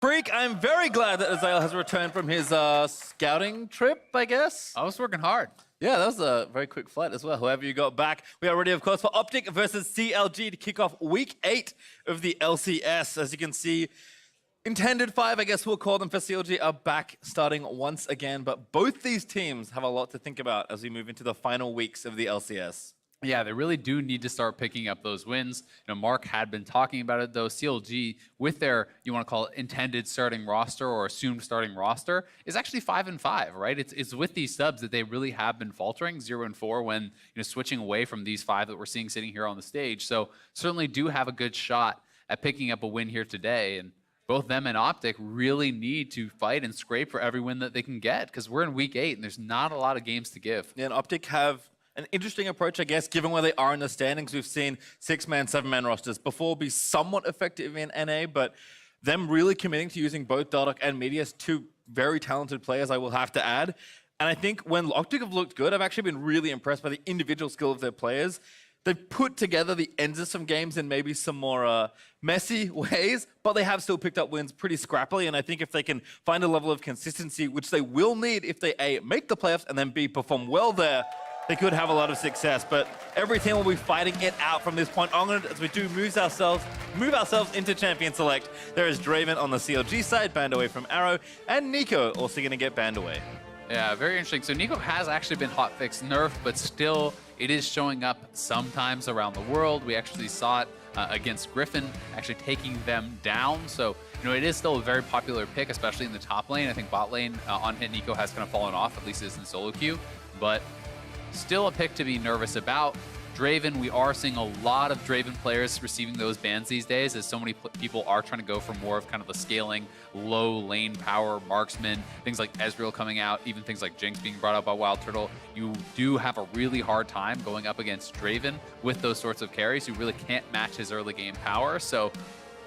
Freak, I'm very glad that Azael has returned from his scouting trip, I guess. I was working hard. Yeah, that was a very quick flight as well. Whoever you got back, we are ready, of course, for OpTic versus CLG to kick off Week 8 of the LCS. As you can see, intended 5, I guess we'll call them, for CLG are back starting once again. But both these teams have a lot to think about as we move into the final weeks of the LCS. Yeah, they really do need to start picking up those wins. You know, Mark had been talking about it, though. CLG, with their, you want to call it, intended starting roster or assumed starting roster, is actually 5-5, right? It's with these subs that they really have been faltering, 0-4, when switching away from these 5 that we're seeing sitting here on the stage. So certainly do have a good shot at picking up a win here today. And both them and OpTic really need to fight and scrape for every win that they can get, because we're in Week 8 and there's not a lot of games to give. Yeah, and OpTic have an interesting approach, I guess, given where they are in the standings. We've seen 6-man, 7-man rosters before be somewhat effective in NA, but them really committing to using both Dardoch and Medius, 2 very talented players, I will have to add. And I think when OpTic have looked good, I've actually been really impressed by the individual skill of their players. They've put together the ends of some games in maybe some more messy ways, but they have still picked up wins pretty scrappily. And I think if they can find a level of consistency, which they will need if they A, make the playoffs, and then B, perform well there, they could have a lot of success. But every team will be fighting it out from this point onward as we do move ourselves into Champion Select. There is Draven on the CLG side, banned away from Arrow, and Nico also going to get banned away. Yeah, very interesting. So Nico has actually been hotfix nerfed, but still it is showing up sometimes around the world. We actually saw it against Griffin, actually taking them down. So, it is still a very popular pick, especially in the top lane. I think bot lane on hit Nico has kind of fallen off, at least it's in solo queue. But still a pick to be nervous about. Draven, we are seeing a lot of Draven players receiving those bans these days, as so many people are trying to go for more of kind of the scaling, low lane power marksman, things like Ezreal coming out, even things like Jinx being brought up by Wild Turtle. You do have a really hard time going up against Draven with those sorts of carries. You really can't match his early game power. So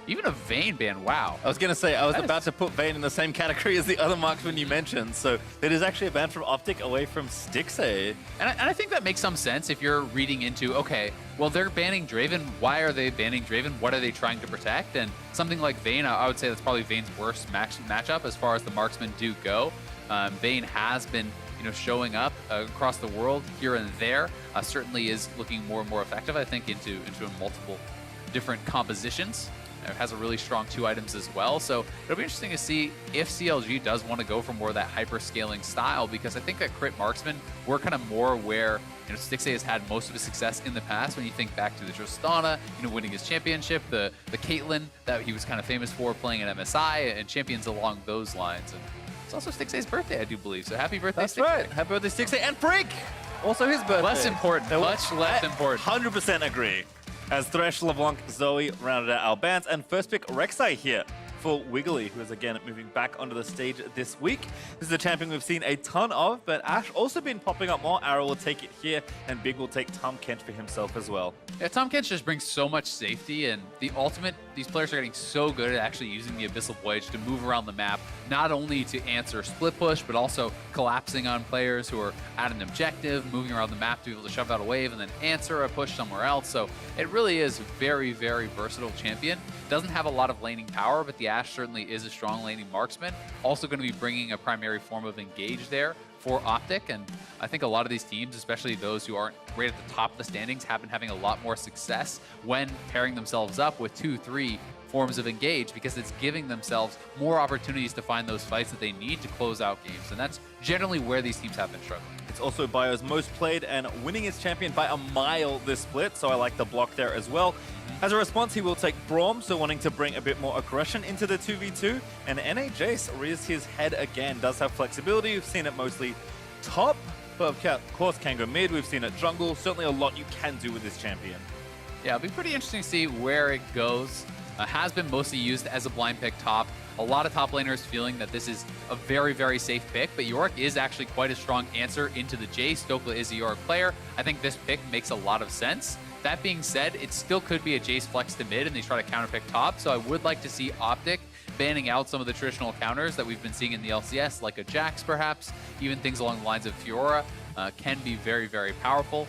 even a Vayne ban, wow. I was going to say, I was about to put Vayne in the same category as the other marksmen you mentioned. So it is actually a ban from OpTic away from Stixxay. And I think that makes some sense if you're reading into, okay, well, they're banning Draven. Why are they banning Draven? What are they trying to protect? And something like Vayne, I would say that's probably Vayne's worst matchup as far as the marksmen do go. Vayne has been showing up across the world here and there. Certainly is looking more and more effective, I think, into multiple different compositions. It has a really strong 2 items as well. So it'll be interesting to see if CLG does want to go for more of that hyper-scaling style, because I think that crit marksman, we're kind of more where Stixxay has had most of his success in the past. When you think back to the Tristana, winning his championship, the Caitlyn that he was kind of famous for playing at MSI, and champions along those lines. And it's also Stixxay's birthday, I do believe. So happy birthday, That's Stixxay. right. Happy birthday, Stixxay. And Freak! Also his birthday. Less important. Much less important. 100% agree. As Thresh, LeBlanc, Zoe rounded out our bans. And first pick, Rek'Sai here for Wiggly, who is again moving back onto the stage this week. This is a champion we've seen a ton of, but Ashe also been popping up more. Arrow will take it here, and Big will take Tahm Kench for himself as well. Yeah, Tahm Kench just brings so much safety, and the ultimate, these players are getting so good at actually using the Abyssal Voyage to move around the map, not only to answer split push, but also collapsing on players who are at an objective, moving around the map to be able to shove out a wave and then answer a push somewhere else. So it really is a very, very versatile champion. Doesn't have a lot of laning power, but the Ashe certainly is a strong laning marksman. Also going to be bringing a primary form of engage there for OpTic, and I think a lot of these teams, especially those who aren't right at the top of the standings, have been having a lot more success when pairing themselves up with 2-3 forms of engage, because it's giving themselves more opportunities to find those fights that they need to close out games, and that's generally where these teams have been struggling. It's also Bio's most played and winning his champion by a mile this split, so I like the block there as well. As a response, he will take Braum, so wanting to bring a bit more aggression into the 2v2. And NA Jace rears his head again, does have flexibility. We've seen it mostly top, but of course can go mid. We've seen it jungle. Certainly a lot you can do with this champion. Yeah, it'll be pretty interesting to see where it goes. Has been mostly used as a blind pick top. A lot of top laners feeling that this is a very, very safe pick, but Yorick is actually quite a strong answer into the Jace. Stokely is a Yorick player. I think this pick makes a lot of sense. That being said, it still could be a Jace flex to mid and they try to counterpick top, so I would like to see OpTic banning out some of the traditional counters that we've been seeing in the LCS, like a Jax perhaps, even things along the lines of Fiora can be very, very powerful.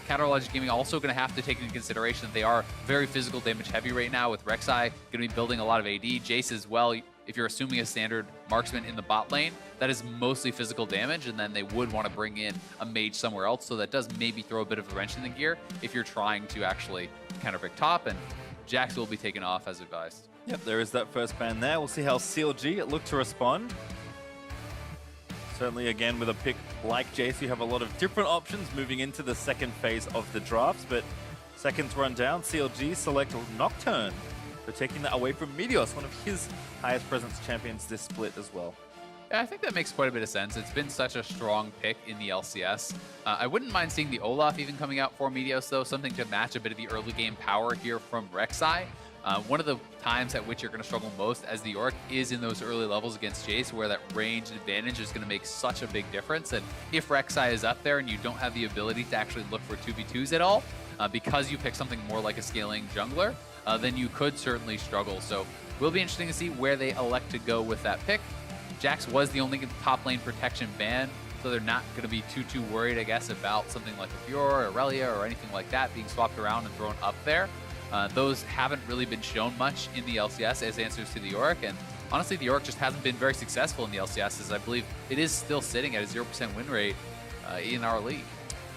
Counterlogic Gaming also going to have to take into consideration that they are very physical damage heavy right now with Rek'Sai, going to be building a lot of AD. Jace as well, if you're assuming a standard marksman in the bot lane, that is mostly physical damage, and then they would want to bring in a mage somewhere else, so that does maybe throw a bit of a wrench in the gear if you're trying to actually counter pick top, and Jax will be taken off as advised. Yep, there is that first ban there. We'll see how CLG look to respond. Certainly, again, with a pick like Jace, you have a lot of different options moving into the second phase of the drafts, but seconds run down. CLG select Nocturne, so taking that away from Meteos, one of his highest presence champions this split as well. Yeah, I think that makes quite a bit of sense. It's been such a strong pick in the LCS. I wouldn't mind seeing the Olaf even coming out for Meteos, though, something to match a bit of the early game power here from Rek'Sai. One of the times at which you're going to struggle most as the Orc is in those early levels against Jace, where that range advantage is going to make such a big difference. And if Rek'Sai is up there and you don't have the ability to actually look for 2v2s at all, because you pick something more like a scaling jungler, then you could certainly struggle. So will be interesting to see where they elect to go with that pick. Jax was the only top lane protection ban, so they're not going to be too worried, I guess, about something like a Fiora or Aurelia or anything like that being swapped around and thrown up there. Those haven't really been shown much in the LCS as answers to the Orc, and honestly, the Orc just hasn't been very successful in the LCS, as I believe it is still sitting at a 0% win rate in our league.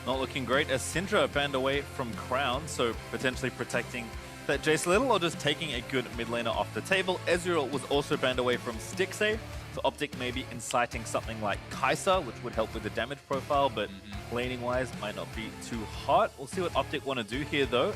Not looking great as Syndra banned away from Crown, so potentially protecting that Jace Little or just taking a good mid laner off the table. Ezreal was also banned away from Stixxay, so OpTic may be inciting something like Kai'Sa, which would help with the damage profile, but laning-wise might not be too hot. We'll see what OpTic want to do here, though.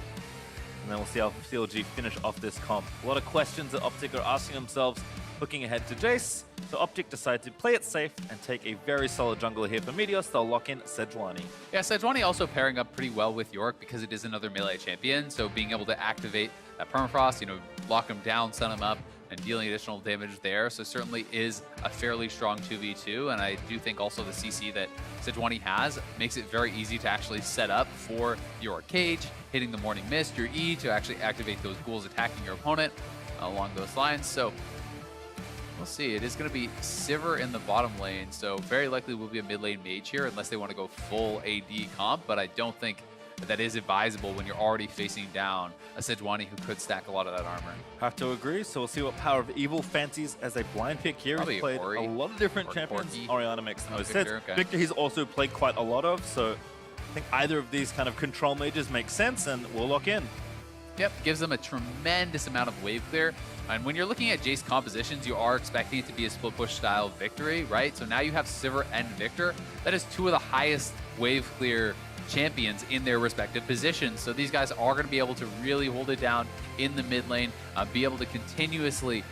And then we'll see how CLG finish off this comp. A lot of questions that OpTic are asking themselves, looking ahead to Jace. So OpTic decide to play it safe and take a very solid jungler here for Meteos. They'll lock in Sejuani. Yeah, Sejuani also pairing up pretty well with York because it is another melee champion. So being able to activate that permafrost, lock him down, stun him up, and dealing additional damage there. So certainly is a fairly strong 2v2. And I do think also the CC that Sejuani has makes it very easy to actually set up for your cage, hitting the Morning Mist, your E to actually activate those ghouls attacking your opponent along those lines. So we'll see. It is going to be Sivir in the bottom lane. So very likely will be a mid lane mage here unless they want to go full AD comp. But I don't think that is advisable when you're already facing down a Sejuani who could stack a lot of that armor. Have to agree. So we'll see what Power of Evil fancies as a blind pick here. Probably he's played Ori, a lot of different or champions. Corki. Orianna makes the most sense. Victor, okay. Victor he's also played quite a lot of, so I think either of these kind of control mages make sense, and we'll lock in. Yep, gives them a tremendous amount of wave clear. And when you're looking at Jace compositions, you are expecting it to be a split push style victory, right? So now you have Sivir and Victor. That is two of the highest wave clear champions in their respective positions. So these guys are going to be able to really hold it down in the mid lane, be able to continuously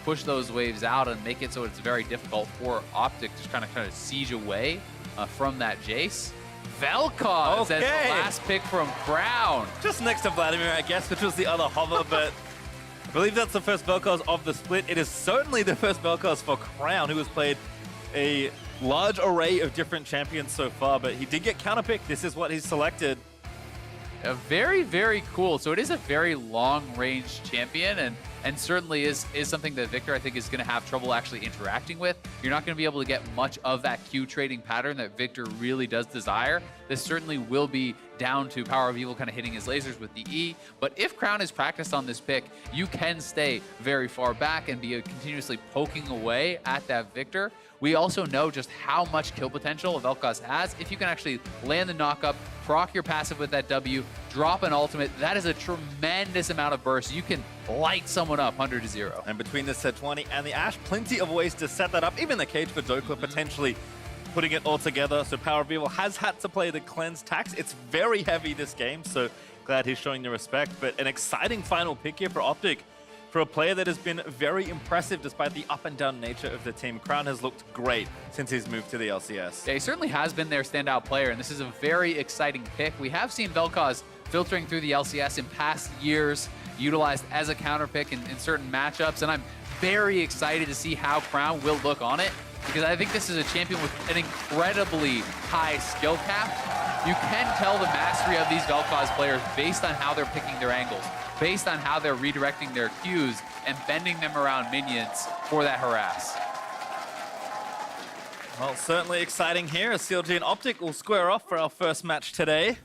push those waves out and make it so it's very difficult for OpTic to kind of siege away from that Jace. Vel'Koz as the last pick from Crown. Just next to Vladimir, I guess, which was the other hover, but I believe that's the first Vel'Koz of the split. It is certainly the first Vel'Koz for Crown, who has played a large array of different champions so far, but he did get counterpicked. This is what he's selected. Very, very cool. So it is a very long-range champion, and certainly is something that Victor, I think, is going to have trouble actually interacting with. You're not going to be able to get much of that Q trading pattern that Victor really does desire. This certainly will be down to Power of Evil kind of hitting his lasers with the E. But if Crown is practiced on this pick, you can stay very far back and be continuously poking away at that Victor. We also know just how much kill potential Vel'Koz has. If you can actually land the knock-up, proc your passive with that W, drop an ultimate, that is a tremendous amount of burst. You can light someone up 100-0. And between the Sejuani and the Ashe, plenty of ways to set that up. Even the cage for Joker potentially putting it all together. So Power of Evil has had to play the cleanse tax. It's very heavy this game, so glad he's showing the respect. But an exciting final pick here for OpTic, for a player that has been very impressive despite the up and down nature of the team. Crown has looked great since he's moved to the LCS. Yeah, he certainly has been their standout player, and this is a very exciting pick. We have seen Vel'Koz filtering through the LCS in past years, utilized as a counter pick in certain matchups, and I'm very excited to see how Crown will look on it, because I think this is a champion with an incredibly high skill cap. You can tell the mastery of these Vel'Koz players based on how they're picking their angles, based on how they're redirecting their Qs and bending them around minions for that harass. Well, certainly exciting here as CLG and OpTic will square off for our first match today.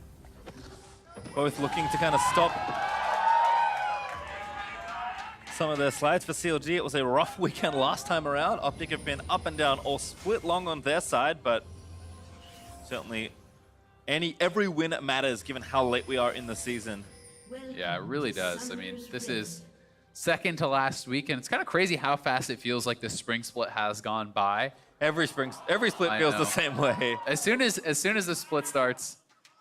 Both looking to kind of some of their slides for CLG. It was a rough weekend last time around. OpTic have been up and down or split long on their side, but certainly every win matters given how late we are in the season. Yeah, it really does. I mean, this is second to last week, and it's kind of crazy how fast it feels like the spring split has gone by. Every split feels the same way. As soon as the split starts,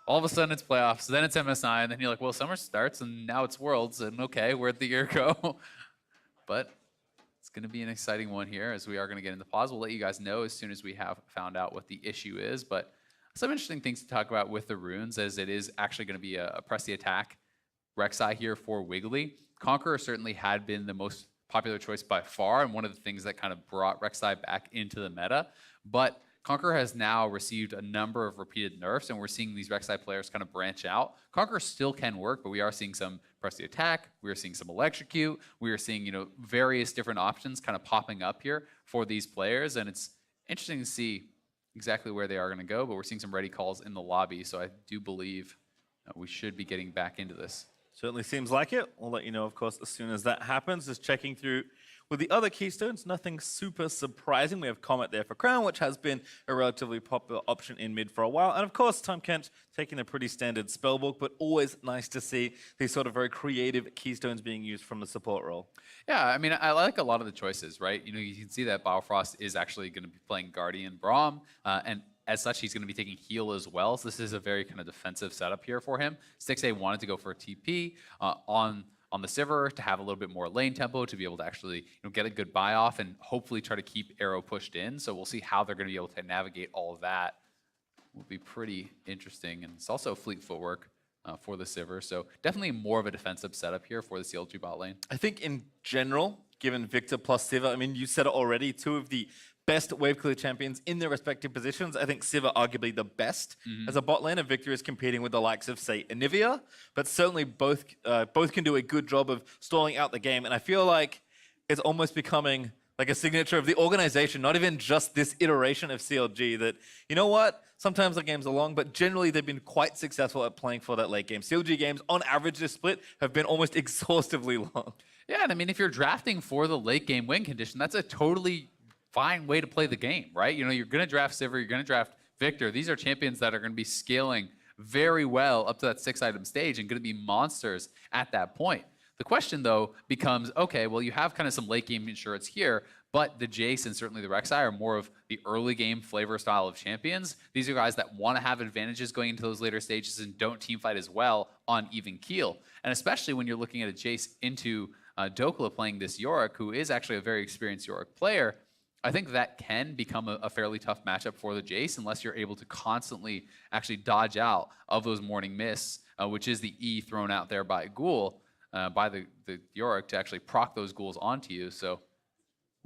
all of a sudden it's playoffs, then it's MSI, and then you're like, well, summer starts, and now it's Worlds, and okay, where'd the year go? But it's going to be an exciting one here as we are going to get into pause. We'll let you guys know as soon as we have found out what the issue is. But some interesting things to talk about with the runes, as it is actually going to be a press the attack Rek'Sai here for Wiggly. Conqueror certainly had been the most popular choice by far, and one of the things that kind of brought Rek'Sai back into the meta. But Conqueror has now received a number of repeated nerfs, and we're seeing these Rek'Sai players kind of branch out. Conqueror still can work, but we are seeing some press the attack, we are seeing some electrocute, we are seeing, various different options kind of popping up here for these players, and it's interesting to see exactly where they are going to go, but we're seeing some ready calls in the lobby, so I do believe we should be getting back into this. Certainly seems like it. We'll let you know, of course, as soon as that happens. Just checking through with the other keystones, nothing super surprising. We have Comet there for Crown, which has been a relatively popular option in mid for a while. And of course, Tom Kent taking a pretty standard spellbook, but always nice to see these sort of very creative keystones being used from the support role. Yeah, I mean, I like a lot of the choices, right? You can see that Biofrost is actually going to be playing Guardian Braum, and as such, he's going to be taking heal as well. So this is a very kind of defensive setup here for him. 6A wanted to go for a TP on the Sivir to have a little bit more lane tempo to be able to actually get a good buy off and hopefully try to keep Arrow pushed in. So we'll see how they're going to be able to navigate all of that. Will be pretty interesting. And it's also fleet footwork for the Sivir. So definitely more of a defensive setup here for the CLG bot lane. I think in general, given Victor plus Sivir, I mean, you said it already, two of the best wave clear champions in their respective positions. I think Sivir arguably the best as a bot lane, and Victor is competing with the likes of, say, Anivia, but certainly both can do a good job of stalling out the game, and I feel like it's almost becoming like a signature of the organization, not even just this iteration of CLG, that, you know what, sometimes the games are long, but generally they've been quite successful at playing for that late game. CLG games, on average this split, have been almost exhaustively long. Yeah, and I mean, if you're drafting for the late game win condition, that's a totally fine way to play the game, right? You're going to draft Sivir, you're going to draft Victor. These are champions that are going to be scaling very well up to that 6-item stage and going to be monsters at that point. The question, though, becomes, okay, well, you have kind of some late game insurance here, but the Jace and certainly the Rek'Sai are more of the early game flavor style of champions. These are guys that want to have advantages going into those later stages and don't teamfight as well on even keel. And especially when you're looking at a Jace into Dokla playing this Yorick, who is actually a very experienced Yorick player, I think that can become a fairly tough matchup for the Jace unless you're able to constantly actually dodge out of those morning mists, which is the E thrown out there by Ghoul, by the Yorick to actually proc those ghouls onto you. So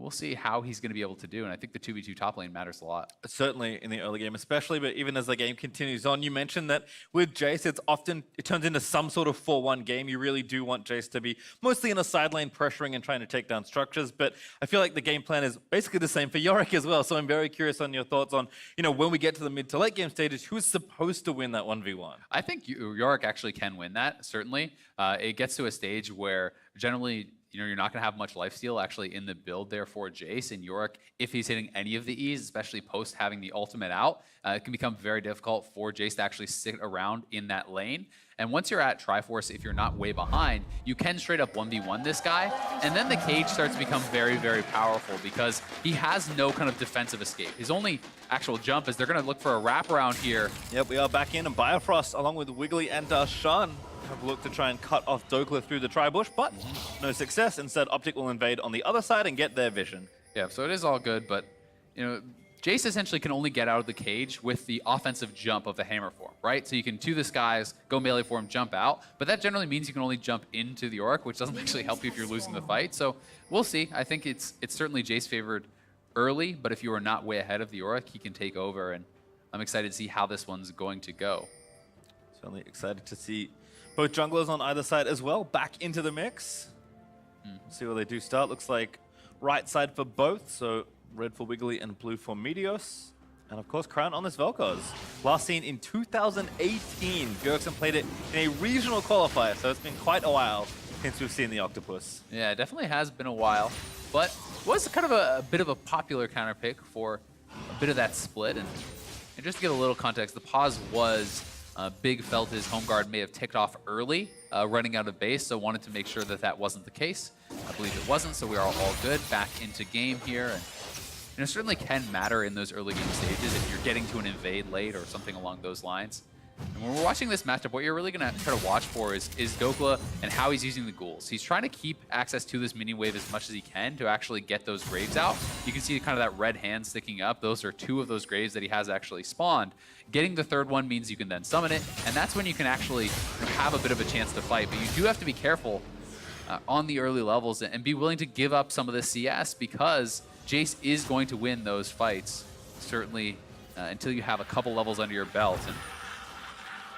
we'll see how he's going to be able to do, and I think the 2v2 top lane matters a lot. Certainly in the early game especially, but even as the game continues on, you mentioned that with Jace, it turns into some sort of 4-1 game. You really do want Jace to be mostly in a side lane pressuring and trying to take down structures, but I feel like the game plan is basically the same for Yorick as well, so I'm very curious on your thoughts on, when we get to the mid to late game stages, who's supposed to win that 1v1? I think Yorick actually can win that, certainly. It gets to a stage where generally, you're not going to have much lifesteal actually in the build there for Jace. And Yorick, if he's hitting any of the E's, especially post having the ultimate out, it can become very difficult for Jace to actually sit around in that lane. And once you're at Triforce, if you're not way behind, you can straight up 1v1 this guy. And then the cage starts to become very, very powerful because he has no kind of defensive escape. His only actual jump is they're going to look for a wraparound here. Yep, we are back in, and Biofrost, along with Wiggly and Darshan, have looked to try and cut off Dokla through the tri-bush, but no success. Instead, OpTic will invade on the other side and get their vision. Yeah, so it is all good, but, Jace essentially can only get out of the cage with the offensive jump of the hammer form, right? So you can to the skies, go melee form, jump out, but that generally means you can only jump into the Yorick, which doesn't actually help you if you're losing the fight. So we'll see. I think it's certainly Jace favored early, but if you are not way ahead of the Yorick, he can take over, and I'm excited to see how this one's going to go. Certainly excited to see both junglers on either side as well back into the mix. See where they do start. Looks like right side for both, so red for Wiggly and blue for Meteos. And of course, Crown on this Vel'Koz. Last seen in 2018. Bjergsen played it in a regional qualifier, so it's been quite a while since we've seen the octopus. Yeah, it definitely has been a while, but was kind of a bit of a popular counter pick for a bit of that split. And just to give a little context, the pause was Big felt his home guard may have ticked off early, running out of base, so wanted to make sure that that wasn't the case. I believe it wasn't, so we are all good. Back into game here. And it certainly can matter in those early game stages if you're getting to an invade late or something along those lines. And when we're watching this matchup, what you're really going to try to watch for is Dokla and how he's using the ghouls. He's trying to keep access to this mini wave as much as he can to actually get those graves out. You can see kind of that red hand sticking up. Those are 2 of those graves that he has actually spawned. Getting the 3rd one means you can then summon it, and that's when you can actually have a bit of a chance to fight. But you do have to be careful on the early levels and be willing to give up some of the CS, because Jace is going to win those fights, certainly until you have a couple levels under your belt. And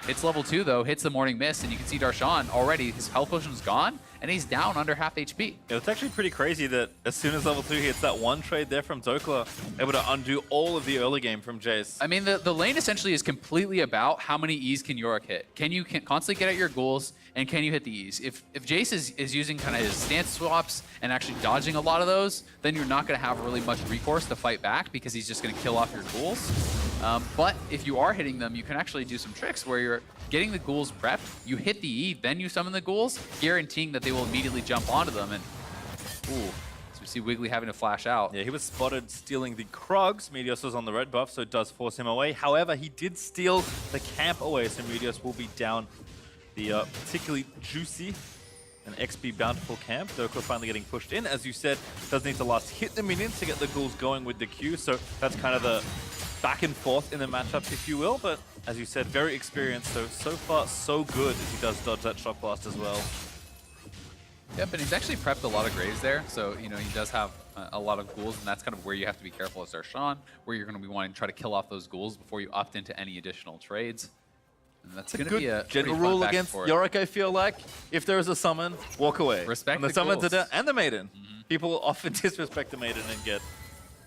hits level 2 though, hits the Morning Mist, and you can see Darshan already, his health potion's gone, and he's down under half HP. Yeah, it's actually pretty crazy that as soon as level 2 hits, that one trade there from Dokla, able to undo all of the early game from Jace. I mean, the lane essentially is completely about how many E's can Yorick hit. Can you constantly get at your ghouls, and can you hit the E's? If Jace is using kind of his stance swaps and actually dodging a lot of those, then you're not going to have really much recourse to fight back, because he's just going to kill off your ghouls. But if you are hitting them, you can actually do some tricks where you're getting the ghouls prepped, you hit the E, then you summon the ghouls, guaranteeing that they will immediately jump onto them. And ooh, so we see Wiggly having to flash out. Yeah, he was spotted stealing the Krugs. Meteos was on the red buff, so it does force him away. However, he did steal the camp away, so Meteos will be down the particularly juicy and XP bountiful camp. Dokla finally getting pushed in. As you said, does need to last hit the minions to get the ghouls going with the Q, so that's kind of the back and forth in the matchup, if you will. But as you said, very experienced, so far so good as he does dodge that shock blast as well. Yep, and he's actually prepped a lot of graves there, so you know he does have a lot of ghouls, and that's kind of where you have to be careful as Darshan, where you're going to be wanting to try to kill off those ghouls before you opt into any additional trades. And that's going to be a general rule against Yorick, I feel like. If there is a summon, walk away. Respect and the ghouls. And the Maiden. People often disrespect the Maiden and get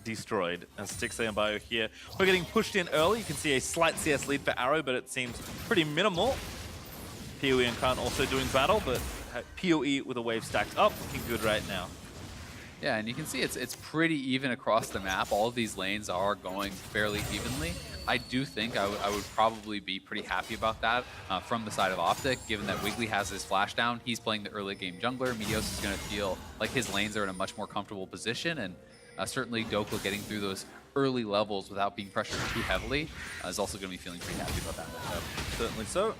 destroyed. As Stixley and Bio here, we're getting pushed in early. You can see a slight CS lead for Arrow, but it seems pretty minimal. PoE and Khan also doing battle, but PoE with a wave stacked up, looking good right now. Yeah, and you can see it's pretty even across the map. All of these lanes are going fairly evenly. I do think I would probably be pretty happy about that from the side of OpTic, given that Wiggly has his flash down. He's playing the early game jungler. Meteos is going to feel like his lanes are in a much more comfortable position, and certainly Dokla getting through those early levels without being pressured too heavily is also going to be feeling pretty happy about that matchup. Certainly so.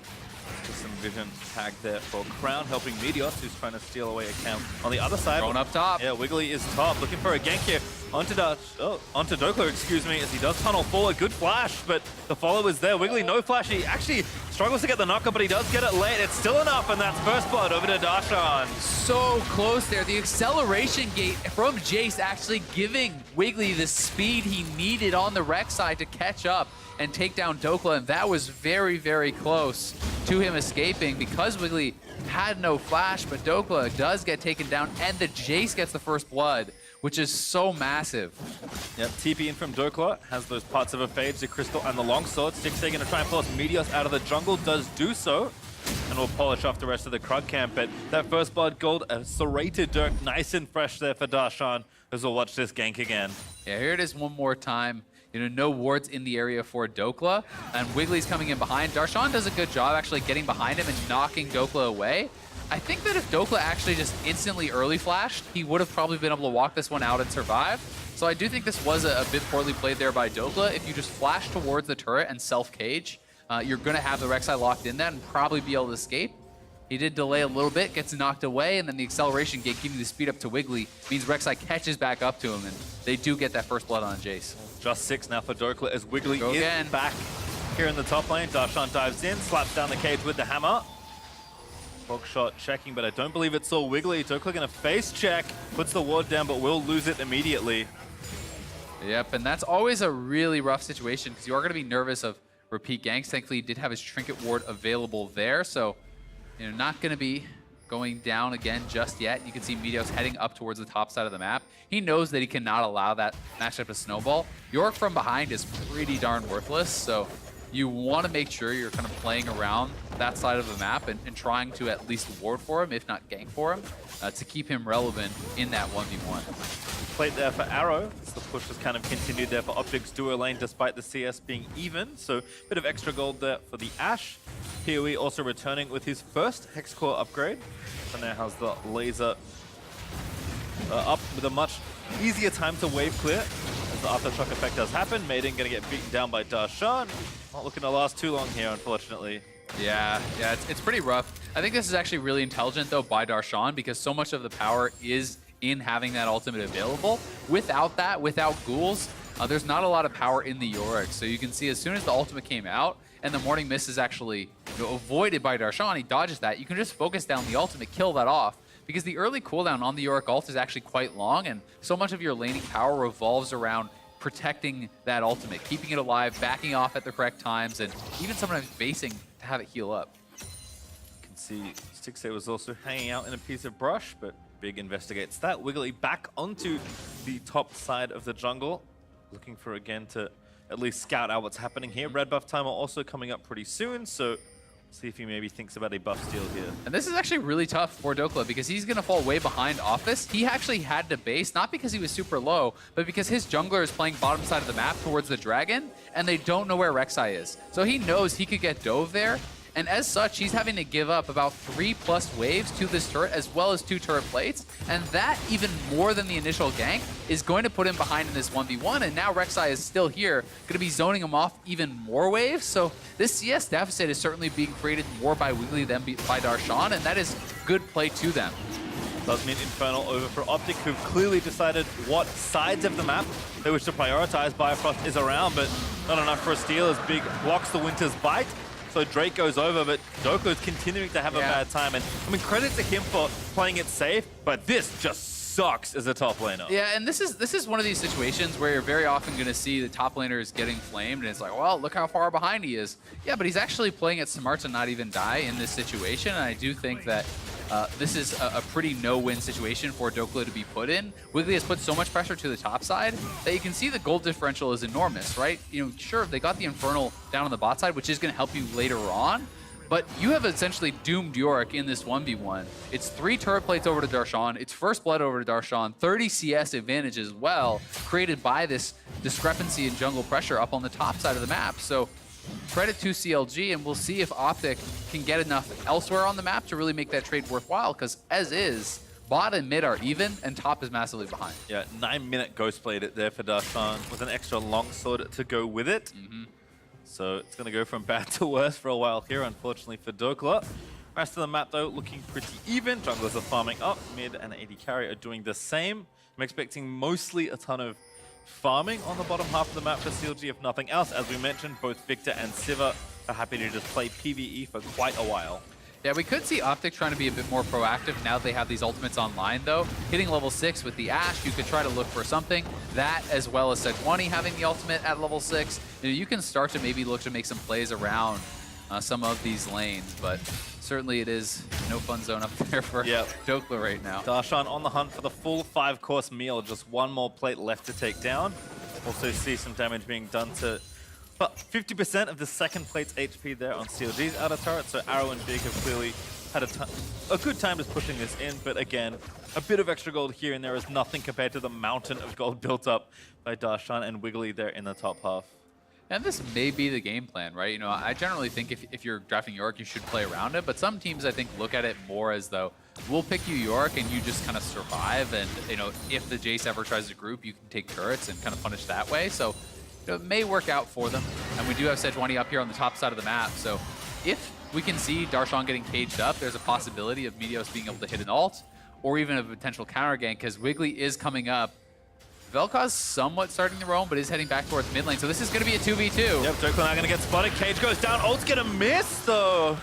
Just some vision tag there for Crown, helping Meteos, who's trying to steal away a camp on the other side. Going up top. Yeah, Wiggly is top, looking for a gank here. Onto Dokla, excuse me, as he does tunnel forward. Good flash, but the follow is there. Wiggly, no flash. He actually struggles to get the knocker, but he does get it late. It's still enough, and that's first blood over to Darshan. So close there. The acceleration gate from Jace actually giving Wiggly the speed he needed on the Rex side to catch up and take down Dokla, and that was very, very close to him escaping because Wiggly had no flash, but Dokla does get taken down, and the Jace gets the first blood, which is so massive. Yep, TP in from Dokla, has those parts of a fade, the crystal and the longsword. Stixley going to try and force Meteos out of the jungle, does do so, and will polish off the rest of the Krug camp. But that first blood gold, a serrated Dirk, nice and fresh there for Darshan, as we'll watch this gank again. Yeah, here it is one more time. You know, no wards in the area for Dokla, and Wiggly's coming in behind. Darshan does a good job actually getting behind him and knocking Dokla away. I think that if Dokla actually just instantly early flashed, he would have probably been able to walk this one out and survive. So I do think this was a bit poorly played there by Dokla. If you just flash towards the turret and self-cage, you're going to have the Rek'Sai locked in there and probably be able to escape. He did delay a little bit, gets knocked away, and then the acceleration gate giving the speed up to Wiggly means Rek'Sai catches back up to him, and they do get that first blood on Jace. Just 6 now for Dokla as Wiggly is again. back here in the top lane. Darshan dives in, slaps down the cage with the hammer. Fog shot checking, but I don't believe it saw Wiggly. Dokla gonna face check, puts the ward down, but will lose it immediately. Yep, and that's always a really rough situation because you are gonna be nervous of repeat ganks. Thankfully, he did have his trinket ward available there, so you know, not gonna be going down again just yet. You can see Meteos heading up towards the top side of the map. He knows that he cannot allow that matchup to snowball. Yorick from behind is pretty darn worthless, so you want to make sure you're kind of playing around that side of the map and trying to at least ward for him, if not gank for him, to keep him relevant in that 1v1. Plate there for Arrow. The push has kind of continued there for OpTic's duo lane despite the CS being even. So a bit of extra gold there for the Ashe. PoE also returning with his first Hex Core upgrade. So now has the laser up with a much easier time to wave clear as the aftershock effect does happen. Maiden going to get beaten down by Darshan. Not looking to last too long here, unfortunately. Yeah, it's pretty rough. I think this is actually really intelligent, though, by Darshan, because so much of the power is in having that ultimate available. Without that, without ghouls, there's not a lot of power in the Yorick. So you can see as soon as the ultimate came out and the Morning Mist is actually avoided by Darshan, he dodges that. You can just focus down the ultimate, kill that off, because the early cooldown on the Yorick ult is actually quite long, and so much of your laning power revolves around protecting that ultimate, keeping it alive, backing off at the correct times, and even sometimes basing to have it heal up. You can see Stixxay was also hanging out in a piece of brush, but Big investigates that. Wiggly back onto the top side of the jungle, looking for again to at least scout out what's happening here. Red buff timer also coming up pretty soon, so see if he maybe thinks about a buff steal here. And this is actually really tough for Dokla because he's going to fall way behind Office. He actually had to base, not because he was super low, but because his jungler is playing bottom side of the map towards the dragon, and they don't know where Rek'Sai is. So he knows he could get dove there, and as such, he's having to give up about 3+ waves to this turret, as well as 2 turret plates, and that, even more than the initial gank, is going to put him behind in this 1v1, and now Rek'Sai is still here, going to be zoning him off even more waves, so this CS deficit is certainly being created more by Wiggly than by Darshan, and that is good play to them. Does mean Infernal over for OpTic, who've clearly decided what sides of the map they wish to prioritize. Bifrost is around, but not enough for a steal as Big blocks the Winter's Bite. So Drake goes over, but Doko's continuing to have a bad time. And I mean, credit to him for playing it safe, but this just sucks as a top laner. Yeah, and this is one of these situations where you're very often going to see the top laners getting flamed, and it's like, well, look how far behind he is. Yeah, but he's actually playing it smart to not even die in this situation, and I do think that this is a pretty no-win situation for Dokla to be put in. Wiggly has put so much pressure to the top side that you can see the gold differential is enormous, right? You know, sure, they got the Infernal down on the bot side, which is going to help you later on, but you have essentially doomed Yorick in this 1v1. It's 3 turret plates over to Darshan, it's first blood over to Darshan, 30 CS advantage as well, created by this discrepancy in jungle pressure up on the top side of the map. So credit to CLG, and we'll see if OpTic can get enough elsewhere on the map to really make that trade worthwhile, because as is, bot and mid are even, and top is massively behind. Yeah, 9-minute Ghost Blade it there for Darshan with an extra longsword to go with it. So it's going to go from bad to worse for a while here, unfortunately for Dokla. Rest of the map, though, looking pretty even. Junglers are farming up. Mid and AD carry are doing the same. I'm expecting mostly a ton of farming on the bottom half of the map for CLG, if nothing else. As we mentioned, both Victor and Siva are happy to just play PvE for quite a while. Yeah, we could see OpTic trying to be a bit more proactive now that they have these ultimates online, though. Hitting level 6 with the Ashe, you could try to look for something. That, as well as Sejuani having the ultimate at level 6. You can start to maybe look to make some plays around some of these lanes, but certainly it is no fun zone up there for Dokla right now. Darshan on the hunt for the full 5-course meal. Just one more plate left to take down. Also see some damage being done to but 50% of the second plate's HP there on CLG's outer turret, so Arrow and Big have clearly had a good time just pushing this in, but again, a bit of extra gold here and there is nothing compared to the mountain of gold built up by Darshan and Wiggly there in the top half. And this may be the game plan, right? You know, I generally think if you're drafting Yorick, you should play around it, but some teams, I think, look at it more as though, we'll pick you Yorick and you just kind of survive, and, you know, if the Jace ever tries to group, you can take turrets and kind of punish that way, so it may work out for them. And we do have Sejuani up here on the top side of the map, so if we can see Darshan getting caged up, there's a possibility of Meteos being able to hit an ult, or even a potential counter gank, because Wiggly is coming up. Vel'Koz somewhat starting to roam, but is heading back towards mid lane, so this is going to be a 2v2. Yep, Dokla now going to get spotted. Cage goes down. Ult's going to miss, though.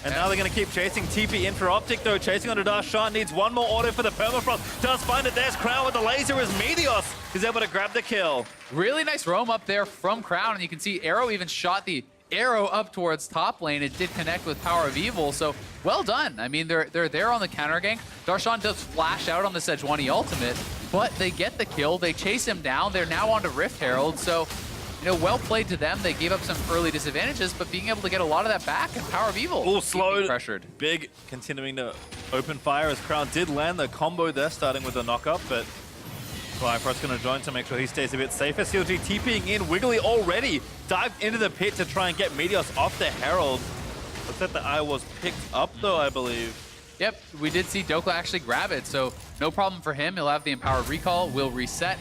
And now they're going to keep chasing. TP in for OpTic, though. Chasing onto Darshan. Needs one more auto for the Permafrost. Does find it. There's Crown with the laser as Meteos is able to grab the kill. Really nice roam up there from Crown, and you can see Arrow even shot the arrow up towards top lane. It did connect with Power of Evil, so well done. I mean, they're there on the counter gank. Darshan does flash out on the Sejuani ultimate, but they get the kill. They chase him down. They're now onto Rift Herald, so well played to them. They gave up some early disadvantages, but being able to get a lot of that back and Power of Evil. All slowed. Pressured. Big continuing to open fire as Crown did land the combo there, starting with the knock-up, but Bifrost's going to join to make sure he stays a bit safer. CLG TPing in. Wiggly already dived into the pit to try and get Meteos off the Herald. Looks like the eye was picked up, though, I believe. Yep, we did see Dokla actually grab it, so no problem for him. He'll have the Empowered Recall, will reset.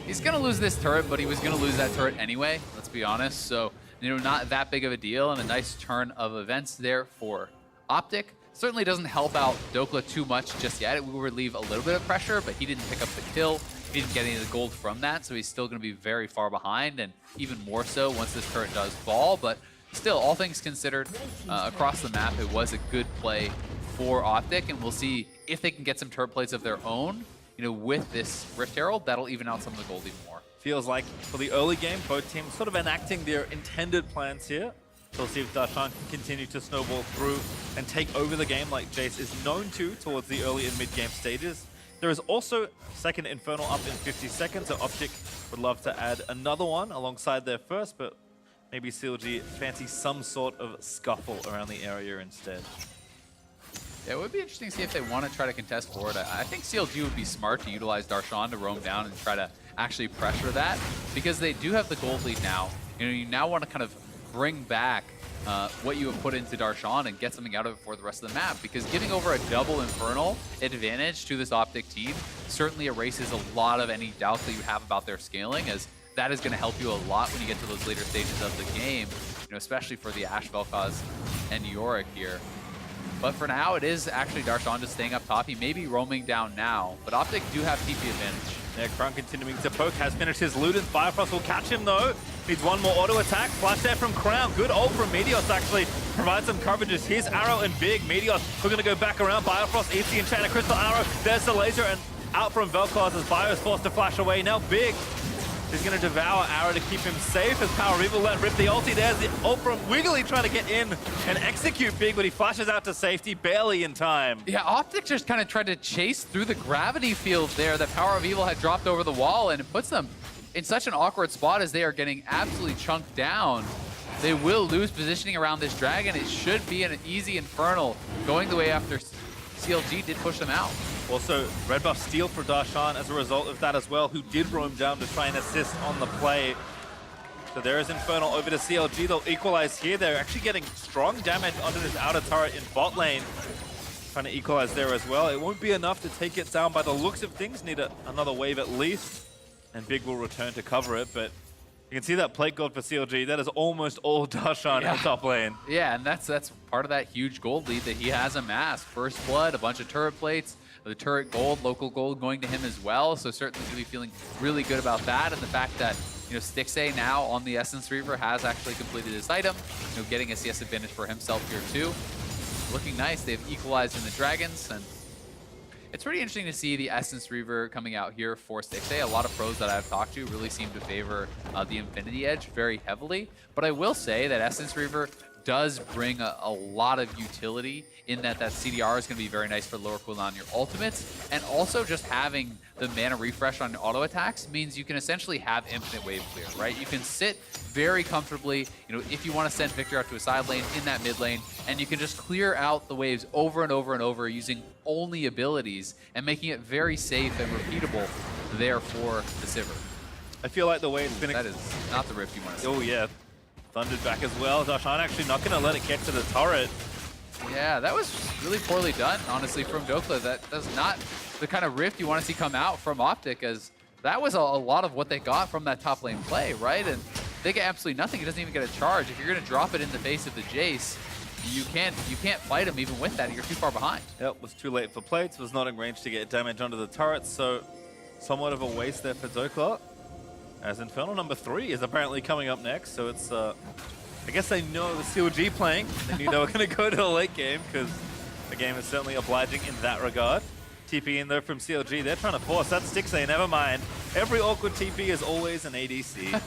He's going to lose this turret, but he was going to lose that turret anyway, let's be honest. So, not that big of a deal, and a nice turn of events there for OpTic. Certainly doesn't help out Dokla too much just yet. It will relieve a little bit of pressure, but he didn't pick up the kill. He didn't get any of the gold from that, so he's still going to be very far behind, and even more so once this turret does fall. But still, all things considered, across the map, it was a good play for OpTic, and we'll see if they can get some turret plays of their own, with this Rift Herald. That'll even out some of the gold even more. Feels like for the early game, both teams sort of enacting their intended plans here. So we'll see if Darshan can continue to snowball through and take over the game like Jace is known to towards the early and mid-game stages. There is also second Infernal up in 50 seconds, so OpTic would love to add another one alongside their first, but maybe CLG fancy some sort of scuffle around the area instead. Yeah, it would be interesting to see if they want to try to contest forward. I think CLG would be smart to utilize Darshan to roam down and try to actually pressure that, because they do have the gold lead now. You now want to kind of bring back what you have put into Darshan and get something out of it for the rest of the map, because giving over a double Infernal advantage to this OpTic team certainly erases a lot of any doubts that you have about their scaling, as that is going to help you a lot when you get to those later stages of the game, especially for the Ashe Vel'Koz and Yorick here. But for now, it is actually Darshan just staying up top. He may be roaming down now, but OpTic do have TP advantage. Yeah, Crown continuing to poke, has finished his loot, and Bifrost will catch him though. Needs one more auto attack. Flash there from Crown. Good ult from Meteos actually. Provides some coverages. Here's Arrow and Big. Meteos, we're going to go back around. Bifrost eats the Enchanted Crystal Arrow. There's the laser, and out from Vel'Koz as Bio is forced to flash away. Now Big is going to devour Arrow to keep him safe as Power of Evil let rip the ulti. There's the ult from Wiggly trying to get in and execute Big, but he flashes out to safety barely in time. Yeah, OpTic just kind of tried to chase through the gravity field there that Power of Evil had dropped over the wall, and it puts them in such an awkward spot as they are getting absolutely chunked down. They will lose positioning around this dragon. It should be an easy Infernal going the way after CLG did push them out. Also, red buff steal for Darshan as a result of that as well, who did roam down to try and assist on the play. So there is Infernal over to CLG. They'll equalize here. They're actually getting strong damage onto this outer turret in bot lane. Trying to equalize there as well. It won't be enough to take it down by the looks of things. Need another wave at least. And Big will return to cover it, but you can see that plate gold for CLG. That is almost all Darshan in the top lane. Yeah, and that's part of that huge gold lead that he has amassed. First blood, a bunch of turret plates, the turret gold, local gold going to him as well. So certainly going to be feeling really good about that. And the fact that, Stixxay now on the Essence Reaver has actually completed his item, getting a CS advantage for himself here too. Looking nice. They've equalized in the Dragons, and it's pretty interesting to see the Essence Reaver coming out here for Stixxay. A lot of pros that I've talked to really seem to favor the Infinity Edge very heavily. But I will say that Essence Reaver does bring a lot of utility in that CDR is going to be very nice for lower cooldown on your ultimates. And also just having the mana refresh on auto attacks means you can essentially have infinite wave clear, right? You can sit very comfortably, if you want to send Victor out to a side lane in that mid lane, and you can just clear out the waves over and over and over using only abilities and making it very safe and repeatable there for the Sivir. I feel like the way it's been... That is not the rift you want to see. Oh yeah, thundered back as well. Darshan actually not going to let it get to the turret. Yeah, that was really poorly done, honestly, from Dokla. That's not the kind of rift you want to see come out from OpTic, as that was a lot of what they got from that top lane play, right? And they get absolutely nothing. He doesn't even get a charge. If you're going to drop it in the face of the Jace, you can't fight him even with that. You're too far behind. Yep, was too late for plates. Was not in range to get damage onto the turret, so somewhat of a waste there for Dokla. As Infernal number 3 is apparently coming up next, so it's... I guess they know the CLG playing. They knew they were going to go to the late game, because the game is certainly obliging in that regard. TP in there from CLG. They're trying to force that Stixxay, never mind. Every awkward TP is always an ADC.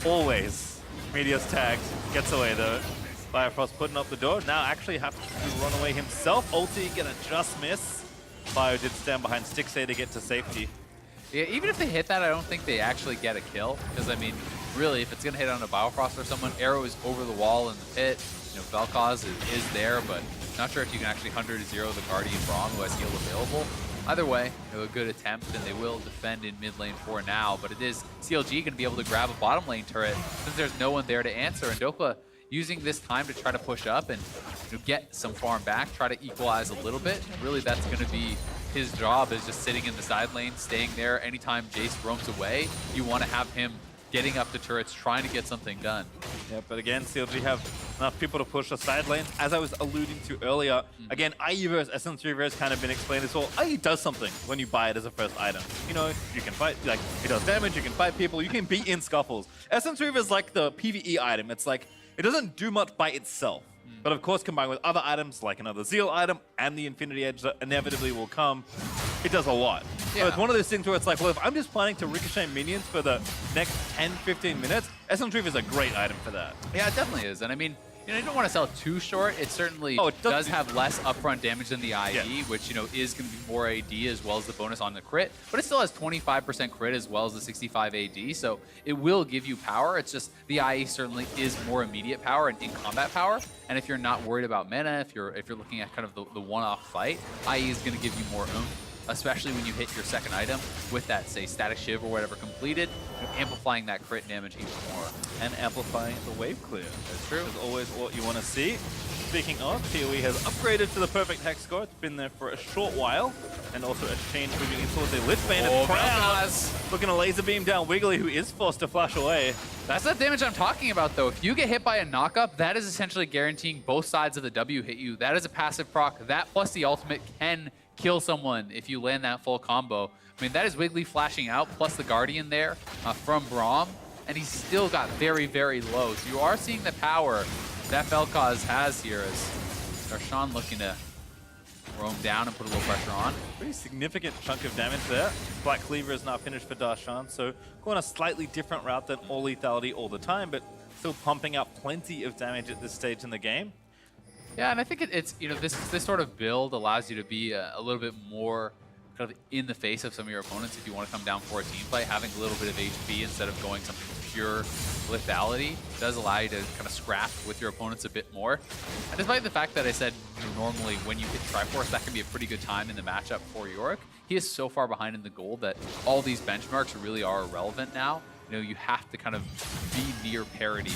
Always. Meteos tagged. Gets away though. Bifrost putting up the door. Now actually have to run away himself. Ulti gonna just miss. Bio did stand behind Stixxay to get to safety. Yeah, even if they hit that, I don't think they actually get a kill. Because, I mean, really, if it's going to hit on a Biofrost or someone, Arrow is over the wall in the pit. You know, Vel'Koz is there, but not sure if you can actually 100-0 the Guardian Braum, who has heal available. Either way, you know, a good attempt, and they will defend in mid lane for now, but it is CLG going to be able to grab a bottom lane turret since there's no one there to answer, and Dokla using this time to try to push up and, you know, get some farm back, try to equalize a little bit. Really, that's going to be his job, is just sitting in the side lane, staying there. Anytime Jace roams away, you want to have him getting up the turrets, trying to get something done. Yeah, but again, CLG have enough people to push the side lanes. As I was alluding to earlier, again, IE versus SM3 has kind of been explained as well. IE does something when you buy it as a first item. You know, you can fight, like, it does damage, you can fight people, you can beat in scuffles. SM3 is like the PvE item. It's like, it doesn't do much by itself. But of course, combined with other items, like another Zeal item and the Infinity Edge that inevitably will come, it does a lot. Yeah. So it's one of those things where it's like, well, if I'm just planning to ricochet minions for the next 10, 15 minutes, SM3 is a great item for that. Yeah, it definitely is. And I mean, you know, you don't want to sell too short. It certainly it does have less upfront damage than the IE, which, you know, is going to be more AD as well as the bonus on the crit. But it still has 25% crit as well as the 65 AD, so it will give you power. It's just the IE certainly is more immediate power and in-combat power. And if you're not worried about mana, if you're looking at kind of the one-off fight, IE is going to give you more oomph, especially when you hit your second item with that, say, Static Shiv or whatever completed, amplifying that crit damage even more. And amplifying the wave clear. That's true. Is always what you want to see. Speaking of, PoE has upgraded to the perfect hex score. It's been there for a short while. And also a change moving in towards a Lich Bane. Oh, Proud looking to laser beam down Wiggly, who is forced to flash away. That's the damage I'm talking about, though. If you get hit by a knockup, that is essentially guaranteeing both sides of the W hit you. That is a passive proc. That plus the ultimate can kill someone if you land that full combo. I mean, that is Wiggly flashing out, plus the Guardian there from Braum, and he's still got very, very low. So you are seeing the power that Vel'Koz has here as Darshan looking to roam down and put a little pressure on. Pretty significant chunk of damage there. Black Cleaver is not finished for Darshan, so going a slightly different route than all lethality all the time, but still pumping out plenty of damage at this stage in the game. Yeah, and I think it's, you know, this sort of build allows you to be a little bit more kind of in the face of some of your opponents if you want to come down for a team fight. Having a little bit of HP instead of going something pure lethality does allow you to kind of scrap with your opponents a bit more. And despite the fact that I said, you know, normally when you hit Triforce, that can be a pretty good time in the matchup for Yorick, he is so far behind in the gold that all these benchmarks really are irrelevant now. You know, you have to kind of be near parity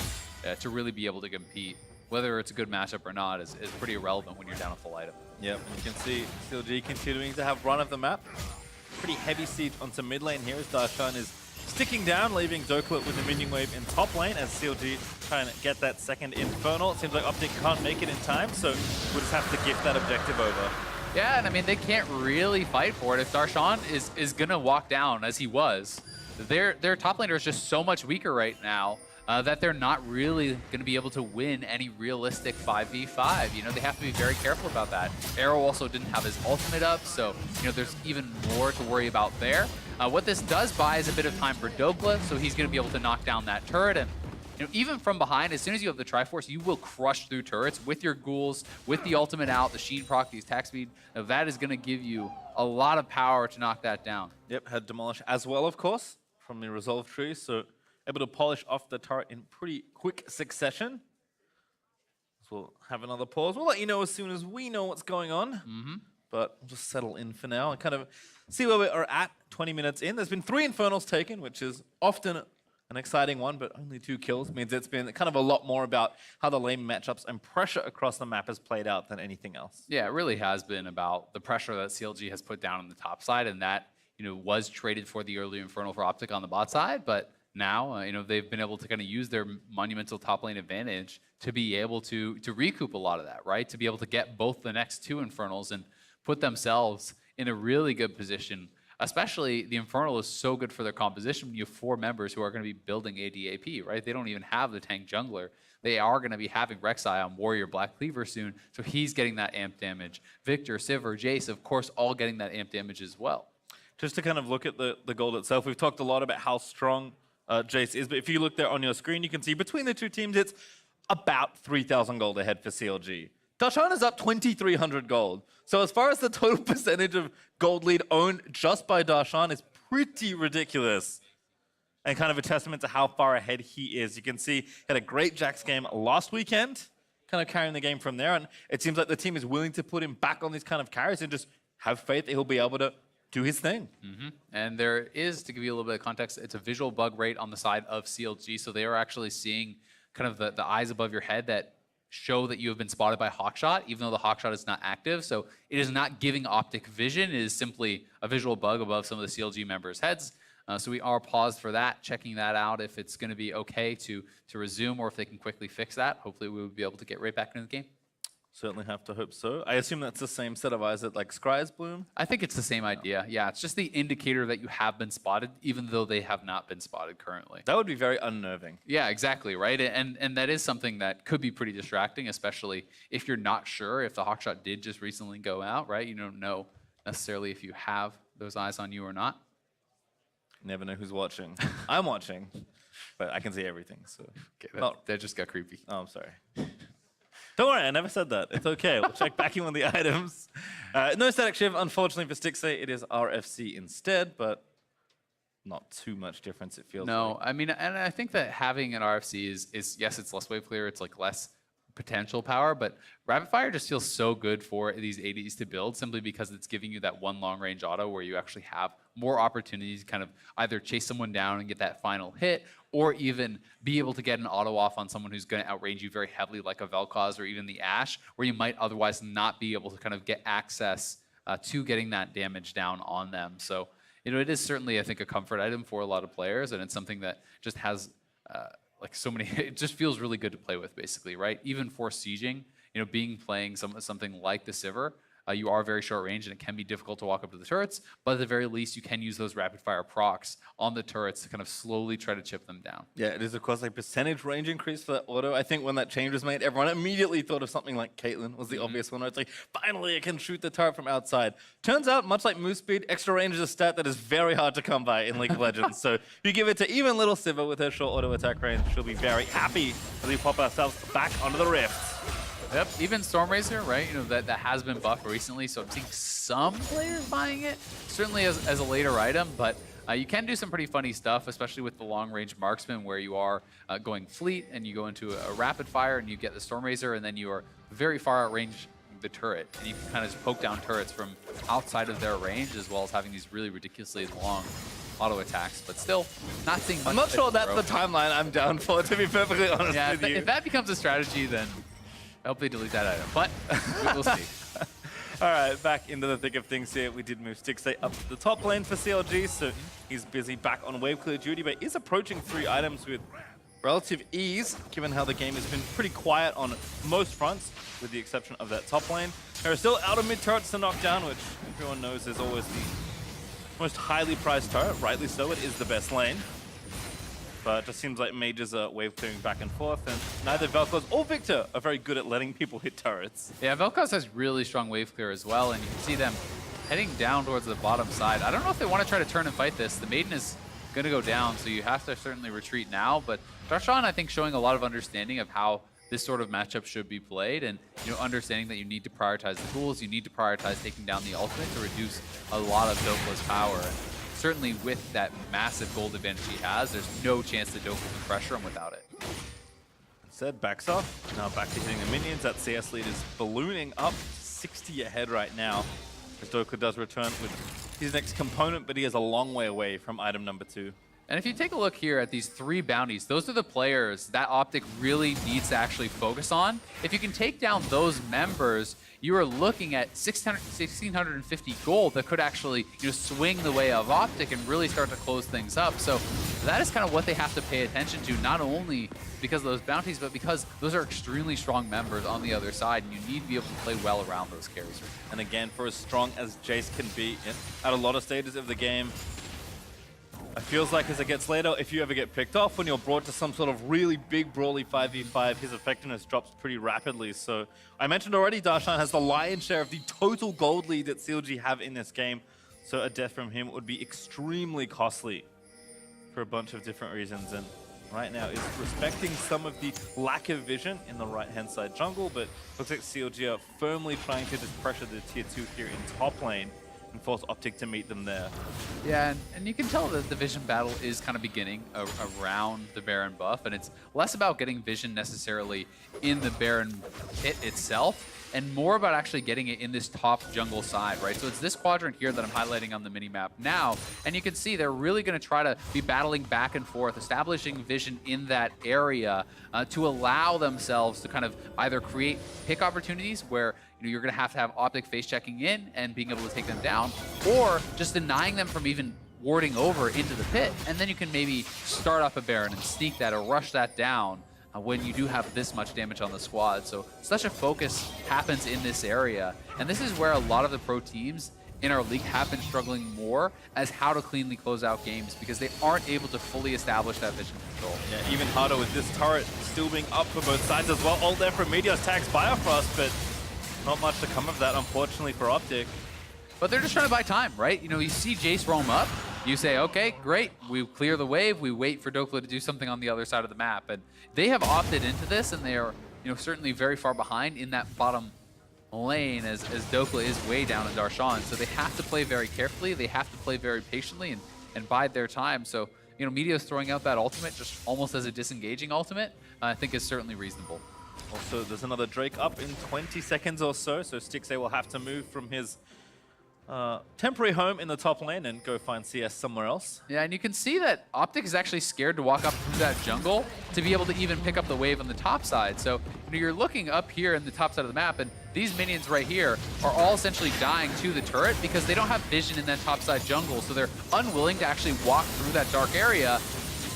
to really be able to compete. Whether it's a good matchup or not is pretty irrelevant when you're down a full item. Yep, and you can see CLG continuing to have run of the map. Pretty heavy siege onto mid lane here as Darshan is sticking down, leaving Dokla with a minion wave in top lane as CLG trying to get that second Infernal. It seems like OpTic can't make it in time, so we'll just have to gift that objective over. Yeah, and I mean, they can't really fight for it. If Darshan is going to walk down, as he was, their top laner is just so much weaker right now that they're not really going to be able to win any realistic 5v5. You know, they have to be very careful about that. Arrow also didn't have his ultimate up, so, you know, there's even more to worry about there. What this does buy is a bit of time for Dokla, so he's going to be able to knock down that turret. And, you know, even from behind, as soon as you have the Triforce, you will crush through turrets with your ghouls, with the ultimate out, the Sheen proc, the attack speed. Now, that is going to give you a lot of power to knock that down. Yep, had Demolish as well, of course, from the Resolve tree, so able to polish off the turret in pretty quick succession. So we'll have another pause. We'll let you know as soon as we know what's going on. But we'll just settle in for now and kind of see where we are at 20 minutes in. There's been 3 Infernals taken, which is often an exciting one, but only 2 kills means it's been kind of a lot more about how the lane matchups and pressure across the map has played out than anything else. Yeah, it really has been about the pressure that CLG has put down on the top side, and that, you know, was traded for the early Infernal for OpTic on the bot side, but now, you know, they've been able to kind of use their monumental top lane advantage to be able to recoup a lot of that, right? To be able to get both the next 2 Infernals and put themselves in a really good position. Especially the Infernal is so good for their composition when you have 4 members who are going to be building ADAP, right? They don't even have the tank jungler. They are going to be having Rek'Sai on Warrior Black Cleaver soon, so he's getting that amp damage. Victor, Sivir, Jace, of course, all getting that amp damage as well. Just to kind of look at the gold itself, we've talked a lot about how strong Jace is, but if you look there on your screen, you can see between the 2 teams, it's about 3,000 gold ahead for CLG. Darshan is up 2,300 gold. So as far as the total percentage of gold lead owned just by Darshan is pretty ridiculous. and kind of a testament to how far ahead he is. You can see he had a great Jax game last weekend, kind of carrying the game from there, and it seems like the team is willing to put him back on these kind of carries and just have faith that he'll be able to do his thing. And there is, to give you a little bit of context, it's a visual bug rate on the side of CLG, so they are actually seeing kind of the eyes above your head that show that you have been spotted by Hawkshot, even though the Hawkshot is not active. So it is not giving OpTic vision. It is simply a visual bug above some of the CLG members' heads. So we are paused for that, checking that out if it's going to be okay to resume or if they can quickly fix that. Hopefully we will be able to get right back into the game. Certainly have to hope so. I assume that's the same set of eyes that like Scry's bloom? I think it's the same idea. Yeah, it's just the indicator that you have been spotted, even though they have not been spotted currently. That would be very unnerving. Yeah, exactly, right? And that is something that could be pretty distracting, especially if you're not sure if the Hawkshot did just recently go out, right? You don't know necessarily if you have those eyes on you or not. Never know who's watching. I'm watching, but I can see everything. So Okay, that just got creepy. Oh, I'm sorry. Don't worry, I never said that. It's okay. We'll check back in on the items. No static shiv, unfortunately for Stixxay, it is RFC instead, but not too much difference, it feels like. No, I mean, and I think that having an RFC is yes, it's less wave clear, it's like less potential power, but Rapid Fire just feels so good for these ADs to build simply because it's giving you that one long range auto where you actually have more opportunities to kind of either chase someone down and get that final hit, or even be able to get an auto off on someone who's going to outrange you very heavily like a Vel'Koz or even the Ashe, where you might otherwise not be able to kind of get access to getting that damage down on them. So, you know, it is certainly, I think, a comfort item for a lot of players, and it's something that just has like so many, it just feels really good to play with, basically, right? Even for sieging, you know, playing something like the Sivir, you are very short range and it can be difficult to walk up to the turrets, but at the very least you can use those rapid fire procs on the turrets to kind of slowly try to chip them down. Yeah, it is of course a percentage range increase for that auto. I think when that change was made, everyone immediately thought of something like Caitlyn was the obvious one, where it's like, finally I can shoot the turret from outside. Turns out, much like move speed, extra range is a stat that is very hard to come by in League of Legends. So if you give it to even little Sivir with her short auto attack range, she'll be very happy as we pop ourselves back onto the rift. Yep, even Stormrazor, right? You know, that has been buffed recently, so I'm seeing some players buying it, certainly as a later item, but you can do some pretty funny stuff, especially with the long-range marksman, where you are going fleet and you go into a rapid fire and you get the Stormrazor, and then you are very far outrange the turret, and you can kind of just poke down turrets from outside of their range, as well as having these really ridiculously long auto attacks, but still not seeing much. I'm not sure that's the timeline I'm down for, to be perfectly honest with you. If that becomes a strategy, then I hope they delete that item, but we'll see. All right, back into the thick of things here. We did move Stixxay up to the top lane for CLG, so he's busy back on wave clear duty, but is approaching 3 items with relative ease, given how the game has been pretty quiet on most fronts, with the exception of that top lane. There are still outer mid turrets to knock down, which everyone knows is always the most highly prized turret. Rightly so, it is the best lane. But it just seems like mages are wave clearing back and forth, and neither Vel'Koz or Victor are very good at letting people hit turrets. Yeah, Vel'Koz has really strong wave clear as well, and you can see them heading down towards the bottom side. I don't know if they want to try to turn and fight this. The Maiden is going to go down, so you have to certainly retreat now, but Darshan, I think, showing a lot of understanding of how this sort of matchup should be played, and understanding that you need to prioritize the tools, you need to prioritize taking down the ultimate to reduce a lot of Dokla's power. Certainly with that massive gold advantage he has, there's no chance that Dokka can pressure him without it. Instead, backs off. Now back to hitting the minions. That CS lead is ballooning up 60 ahead right now, as Dokka does return with his next component, but he is a long way away from item number 2. And if you take a look here at these 3 bounties, those are the players that OpTic really needs to actually focus on. If you can take down those members, you are looking at 1,650 gold that could actually swing the way of OpTic and really start to close things up. So that is kind of what they have to pay attention to, not only because of those bounties, but because those are extremely strong members on the other side, and you need to be able to play well around those carries. And again, for as strong as Jace can be at a lot of stages of the game, it feels like as it gets later, if you ever get picked off, when you're brought to some sort of really big brawly 5v5, his effectiveness drops pretty rapidly. So I mentioned already, Darshan has the lion's share of the total gold lead that CLG have in this game. So a death from him would be extremely costly for a bunch of different reasons. And right now is respecting some of the lack of vision in the right-hand side jungle, but looks like CLG are firmly trying to just pressure the tier 2 here in top lane. and force OpTic to meet them there. Yeah, and you can tell that the vision battle is kind of beginning around the Baron buff, and it's less about getting vision necessarily in the Baron pit itself, and more about actually getting it in this top jungle side, right? So it's this quadrant here that I'm highlighting on the minimap now, and you can see they're really going to try to be battling back and forth, establishing vision in that area to allow themselves to kind of either create pick opportunities where you're going to have OpTic face checking in and being able to take them down, or just denying them from even warding over into the pit, and then you can maybe start up a Baron and sneak that or rush that down when you do have this much damage on the squad. So such a focus happens in this area, and this is where a lot of the pro teams in our league have been struggling more as how to cleanly close out games because they aren't able to fully establish that vision control. Yeah, even harder with this turret still being up for both sides as well. All there from Meteos tags Bifrost, but not much to come of that, unfortunately, for OpTic. But they're just trying to buy time, right? You see Jace roam up, you say, okay, great, we clear the wave, we wait for Dokla to do something on the other side of the map. And they have opted into this, and they are certainly very far behind in that bottom lane as Dokla is way down in Darshan. So they have to play very carefully, they have to play very patiently and bide their time. So, Meteos throwing out that ultimate just almost as a disengaging ultimate, I think is certainly reasonable. Also, there's another Drake up in 20 seconds or so Stixxay will have to move from his temporary home in the top lane and go find CS somewhere else. Yeah, and you can see that OpTic is actually scared to walk up through that jungle to be able to even pick up the wave on the top side. So you're looking up here in the top side of the map, and these minions right here are all essentially dying to the turret because they don't have vision in that top side jungle. So they're unwilling to actually walk through that dark area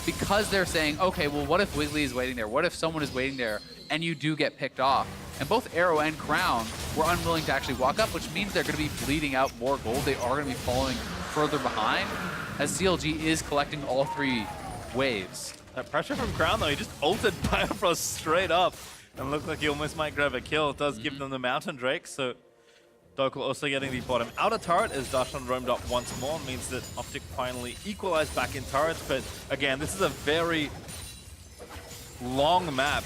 because they're saying, okay, well, what if Wiggly is waiting there? What if someone is waiting there and you do get picked off? And both Arrow and Crown were unwilling to actually walk up, which means they're going to be bleeding out more gold. They are going to be falling further behind as CLG is collecting all three waves. That pressure from Crown, though, he just ulted Bifrost straight up and looked like he almost might grab a kill. It does give them the Mountain Drake, so Dokla also getting the bottom outer turret as Darshan roamed up once more, means that OpTic finally equalized back in turrets. But again, this is a very long map.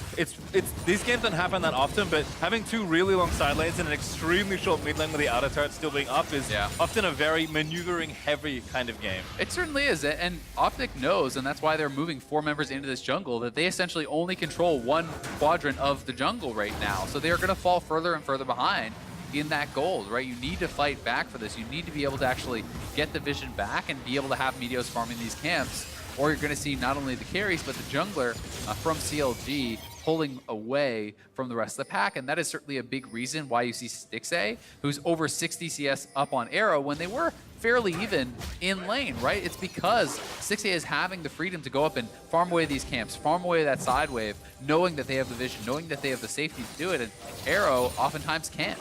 These games don't happen that often, but having two really long side lanes and an extremely short mid lane with the outer turret still being up is often a very maneuvering heavy kind of game. It certainly is, and OpTic knows, and that's why they're moving 4 members into this jungle, that they essentially only control one quadrant of the jungle right now. So they are going to fall further and further behind in that gold, right? You need to fight back for this. You need to be able to actually get the vision back and be able to have Meteos farming these camps, or you're going to see not only the carries, but the jungler from CLG pulling away from the rest of the pack. And that is certainly a big reason why you see Stixxay, who's over 60 CS up on Arrow when they were fairly even in lane, right? It's because Stixxay is having the freedom to go up and farm away these camps, farm away that side wave, knowing that they have the vision, knowing that they have the safety to do it, and Arrow oftentimes can't.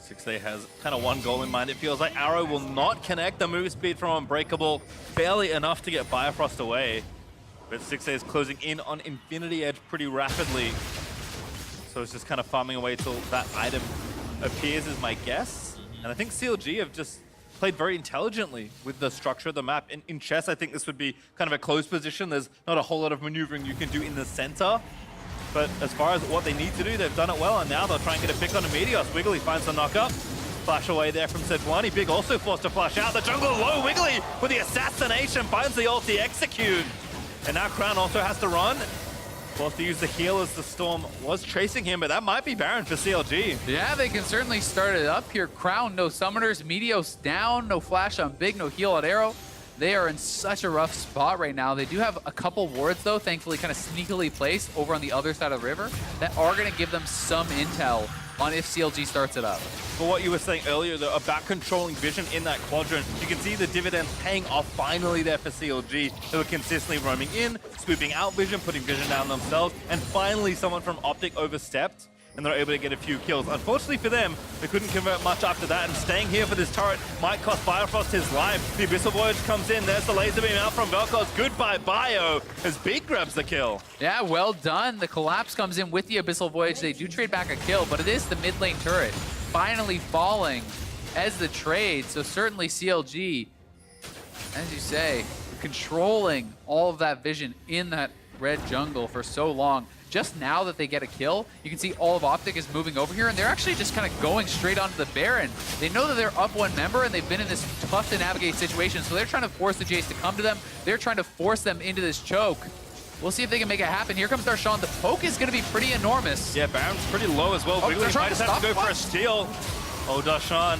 Stixxay has kind of one goal in mind. It feels like Arrow will not connect. The move speed from Unbreakable, barely enough to get Bifrost away. But Stixxay is closing in on Infinity Edge pretty rapidly. So it's just kind of farming away till that item appears, is my guess. And I think CLG have just played very intelligently with the structure of the map. In chess, I think this would be kind of a closed position. There's not a whole lot of maneuvering you can do in the center. But as far as what they need to do, they've done it well, and now they'll try and get a pick on Meteos. Wiggly finds the knock-up. Flash away there from Sejuani. Big also forced to flash out. The jungle low. Wiggly with the assassination finds the ulti execute. And now Crown also has to run. Forced to use the heal as the Storm was chasing him, but that might be Baron for CLG. Yeah, they can certainly start it up here. Crown, no summoners. Meteos down. No flash on Big, no heal on Arrow. They are in such a rough spot right now. They do have a couple wards, though, thankfully kind of sneakily placed over on the other side of the river that are going to give them some intel on if CLG starts it up. For what you were saying earlier, though, about controlling vision in that quadrant, you can see the dividends paying off finally there for CLG. They were consistently roaming in, swooping out vision, putting vision down themselves, and finally someone from OpTic overstepped, and they're able to get a few kills. Unfortunately for them, they couldn't convert much after that, and staying here for this turret might cost Bifrost his life. The Abyssal Voyage comes in, there's the laser beam out from Vel'Koz. Goodbye, Bio, as Big grabs the kill. Yeah, well done. The collapse comes in with the Abyssal Voyage. They do trade back a kill, but it is the mid lane turret finally falling as the trade. So certainly CLG, as you say, controlling all of that vision in that red jungle for so long. just now that they get a kill, you can see all of OpTic is moving over here, and they're actually just kind of going straight onto the Baron. They know that they're up one member, and they've been in this tough to navigate situation, so they're trying to force the Jace to come to them. They're trying to force them into this choke. We'll see if they can make it happen. Here comes Darshan. The poke is going to be pretty enormous. Yeah, Baron's pretty low as well. Wiggly might just have to go for a steal. Oh, Darshan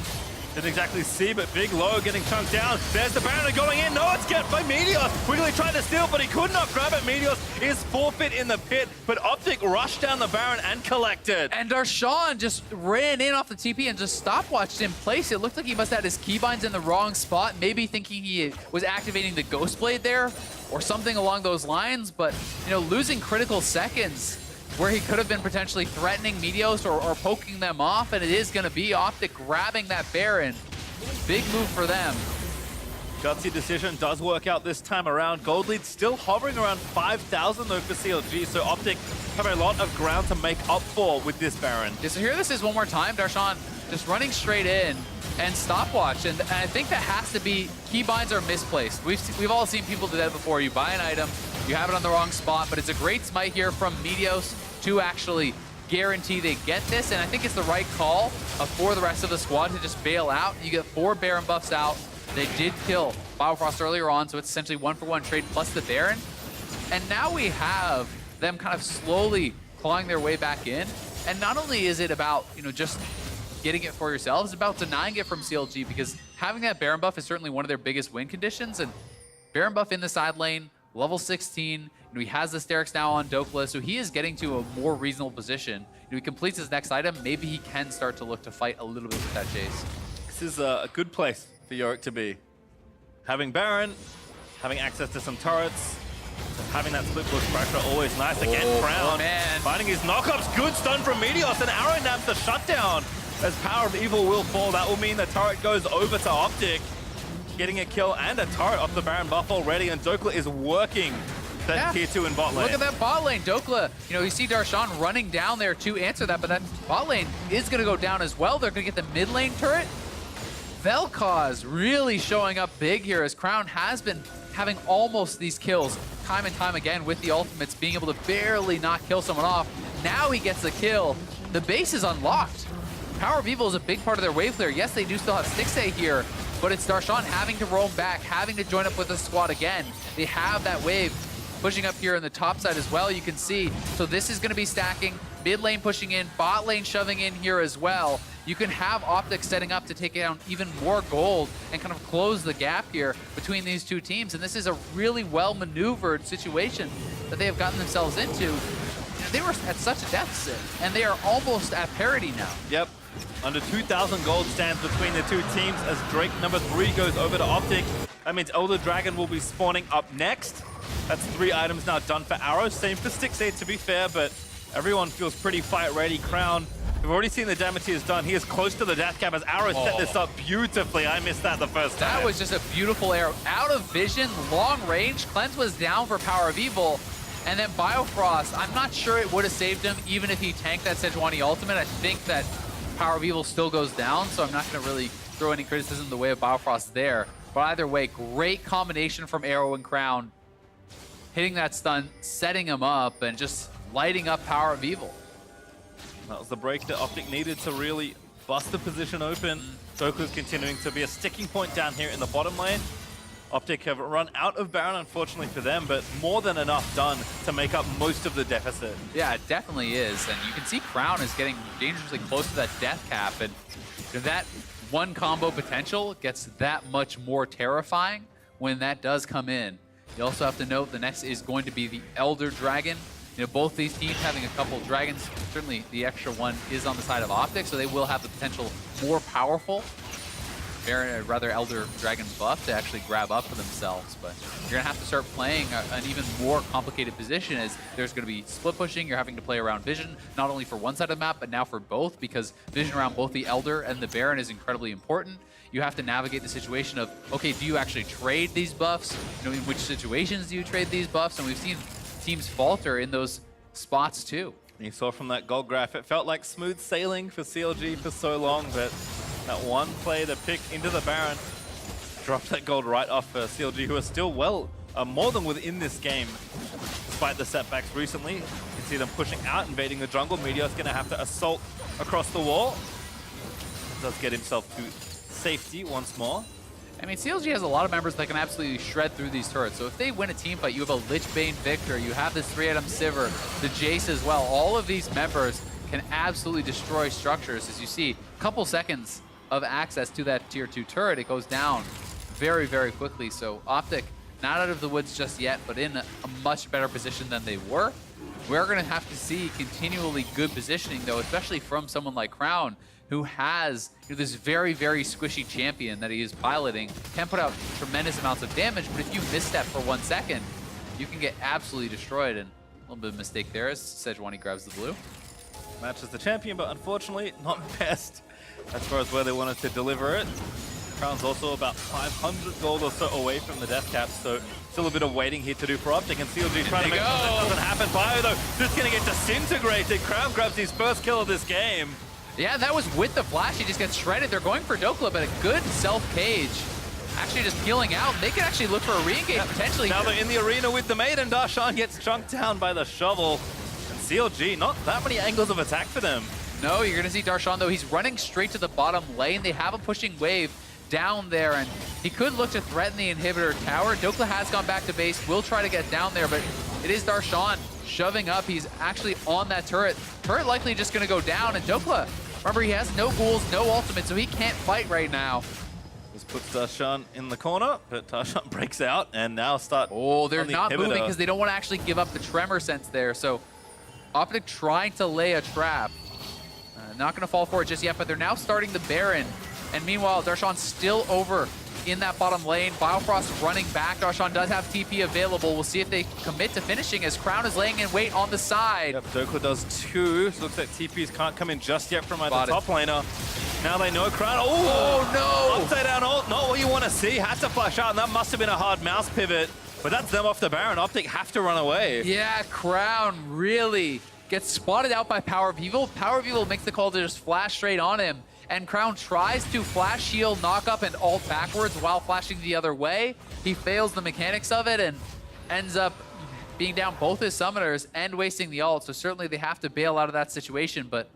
didn't exactly see, but big low getting chunked down. There's the Baron going in. No, it's get by Meteos. Wiggly tried to steal, but he could not grab it. Meteos is forfeit in the pit, but OpTic rushed down the Baron and collected. And Darshan just ran in off the TP and just stopwatched in place. It looked like he must have had his keybinds in the wrong spot, maybe thinking he was activating the Ghost Blade there or something along those lines, but you know, losing critical seconds where he could have been potentially threatening Meteos or poking them off, and it is going to be OpTic grabbing that Baron. Big move for them. Gutsy decision does work out this time around. Gold lead still hovering around 5,000 though for CLG, so OpTic have a lot of ground to make up for with this Baron. Yeah, so here this is one more time. Darshan just running straight in and stopwatch, and I think that has to be keybinds are misplaced. We've all seen people do that before. You buy an item, you have it on the wrong spot, but it's a great smite here from Meteos to actually guarantee they get this, and I think it's the right call for the rest of the squad to just bail out. You get 4 Baron buffs out. They did kill Biofrost earlier on, so it's essentially 1-for-1 trade plus the Baron. And now we have them kind of slowly clawing their way back in. And not only is it about, you know, just getting it for yourselves, it's about denying it from CLG, because having that Baron buff is certainly one of their biggest win conditions. And Baron buff in the side lane, level 16, you know, he has the Sterix now on Dokla, so he is getting to a more reasonable position. You know, he completes his next item, maybe he can start to look to fight a little bit with that Jace. This is a good place for Yorick to be. Having Baron, having access to some turrets, having that split push pressure, always nice. Again, Crown finding his knockups. Good stun from Meteos, and Arrow naps the shutdown. As Power of Evil will fall, that will mean the turret goes over to OpTic, getting a kill and a turret off the Baron buff already, and Dokla is working that tier 2 in bot lane. Look at that bot lane. Dokla, you know, you see Darshan running down there to answer that, but that bot lane is going to go down as well. They're going to get the mid lane turret. Vel'Koz really showing up big here, as Crown has been having almost these kills time and time again with the ultimates, being able to barely not kill someone off. Now he gets the kill. The base is unlocked. Power of Evil is a big part of their wave clear. Yes, they do still have Stixay here, but it's Darshan having to roam back, having to join up with the squad again. They have that wave pushing up here in the top side as well, you can see. So this is going to be stacking, mid lane pushing in, bot lane shoving in here as well. You can have OpTic setting up to take down even more gold and kind of close the gap here between these two teams. And this is a really well-maneuvered situation that they have gotten themselves into. You know, they were at such a deficit, and they are almost at parity now. Yep. Under 2,000 gold stands between the two teams as Drake number 3 goes over to OpTic. That means Elder Dragon will be spawning up next. That's 3 items now done for Arrow. Same for Stixay, to be fair, but everyone feels pretty fight ready. Crown, we've already seen the damage he has done. He is close to the death cap as Arrow set this up beautifully. I missed that the first time. That was just a beautiful arrow. Out of vision, long range. Cleanse was down for Power of Evil. And then Biofrost, I'm not sure it would have saved him even if he tanked that Sejuani ultimate. I think that Power of Evil still goes down, so I'm not going to really throw any criticism in the way of Biofrost there. But either way, great combination from Arrow and Crown. Hitting that stun, setting him up, and just lighting up Power of Evil. That was the break that OpTic needed to really bust the position open. Dokla's continuing to be a sticking point down here in the bottom lane. OpTic have run out of Baron, unfortunately for them, but more than enough done to make up most of the deficit. Yeah, it definitely is. And you can see Crown is getting dangerously close to that death cap. And that one combo potential gets that much more terrifying when that does come in. You also have to note the next is going to be the Elder Dragon. You know, both these teams having a couple dragons. Certainly the extra one is on the side of OpTic, so they will have the potential more powerful Baron, rather Elder Dragon buff to actually grab up for themselves. But you're going to have to start playing an even more complicated position, as there's going to be split pushing. You're having to play around vision, not only for one side of the map, but now for both, because vision around both the Elder and the Baron is incredibly important. You have to navigate the situation of, okay, do you actually trade these buffs? You know, in which situations do you trade these buffs? And we've seen teams falter in those spots too. You saw from that gold graph, it felt like smooth sailing for CLG for so long, but that one play to pick into the Baron dropped that gold right off for CLG, who are still well, more than within this game. despite the setbacks recently. You can see them pushing out, invading the jungle. Meteor's going to have to assault across the wall. Does get himself to safety once more. I mean, CLG has a lot of members that can absolutely shred through these turrets. So if they win a team fight, you have a Lich Bane Victor, you have this 3-item Sivir, the Jace as well. All of these members can absolutely destroy structures. As you see, a couple seconds of access to that tier 2 turret, it goes down very, very quickly. So OpTic, not out of the woods just yet, but in a much better position than they were. We're going to have to see continually good positioning, though, especially from someone like Crown, who has this very, very squishy champion that he is piloting, can put out tremendous amounts of damage, but if you misstep for 1 second, you can get absolutely destroyed. And a little bit of mistake there as Sejuani grabs the blue. Matches the champion, but unfortunately not best as far as where they wanted to deliver it. Crown's also about 500 gold or so away from the death cap, so still a bit of waiting here to do for OpTic, and CLG trying to make sure that doesn't happen. Bio, though, just going to get disintegrated. Crown grabs his first kill of this game. Yeah, that was with the flash. He just gets shredded. They're going for Dokla, but a good self-cage. Actually just peeling out. They could actually look for a re-engage potentially. Now they're in the arena with the Maiden. Darshan gets chunked down by the shovel. And CLG, not that many angles of attack for them. No, you're going to see Darshan, though. He's running straight to the bottom lane. They have a pushing wave down there, and he could look to threaten the inhibitor tower. Dokla has gone back to base, will try to get down there, but it is Darshan shoving up. He's actually on that turret. Turret likely just going to go down, and Dokla, remember, he has no ghouls, no ultimate, so he can't fight right now. This puts Darshan in the corner, but Darshan breaks out and now start. Oh, they're not inhibitor. moving because they don't want to actually give up the tremor sense there. So OpTic trying to lay a trap. Not going to fall for it just yet, but they're now starting the Baron. And meanwhile, Darshan's still over in that bottom lane. Biofrost running back. Darshan does have TP available. We'll see if they commit to finishing as Crown is laying in wait on the side. Yep, Dokla does too. So looks like TPs can't come in just yet from either top laner. Now they know Crown. Oh no! Upside down ult, not what you want to see. Had to flash out, and that must have been a hard mouse pivot. But that's them off the Baron. OpTic have to run away. Yeah, Crown really gets spotted out by Power of Evil. Power of Evil makes the call to just flash straight on him. And Crown tries to flash shield, knock up, and ult backwards while flashing the other way. He fails the mechanics of it and ends up being down both his summoners and wasting the ult. So certainly they have to bail out of that situation, but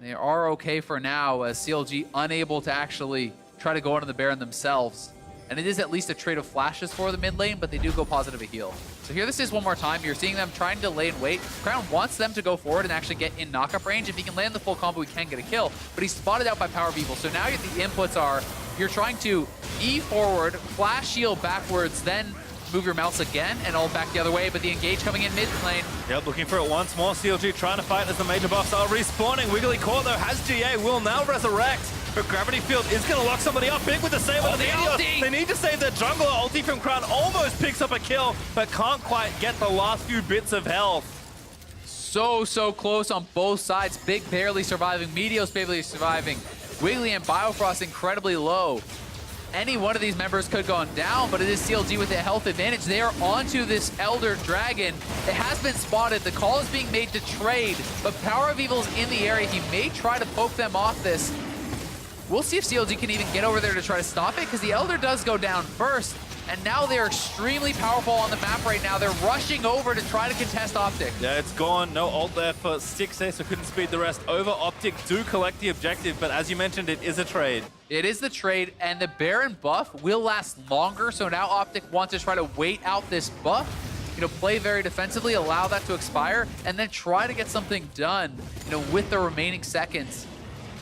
they are okay for now as CLG unable to actually try to go onto the Baron themselves. And it is at least a trade of flashes for the mid lane, but they do go positive a heal. So here this is one more time. You're seeing them trying to lay in wait. Crown wants them to go forward and actually get in knockup range. If he can land the full combo, he can get a kill, but he's spotted out by Power of Evil. So now the inputs are, you're trying to E forward, flash shield backwards, then move your mouse again and ult back the other way, but the engage coming in mid lane. Yep, looking for it once more. CLG trying to fight as the major buffs are respawning. Wiggly Core, though, has GA, will now resurrect. But Gravity Field is going to lock somebody up big with the save on the Meteor. They need to save their jungler. Ulti from Crown almost picks up a kill, but can't quite get the last few bits of health. So close on both sides. Big barely surviving, Meteos barely surviving. Wiggly and Biofrost incredibly low. Any one of these members could go down, but it is CLG with a health advantage. They are onto this Elder Dragon. It has been spotted. The call is being made to trade, but Power of Evil's in the area. He may try to poke them off this. We'll see if CLG can even get over there to try to stop it, because the Elder does go down first, and now they're extremely powerful on the map right now. They're rushing over to try to contest OpTic. Yeah, it's gone. No ult there for Stixxay, so couldn't speed the rest over. OpTic do collect the objective, but as you mentioned, it is a trade. It is the trade, and the Baron buff will last longer, so now OpTic wants to try to wait out this buff, play very defensively, allow that to expire, and then try to get something done, with the remaining seconds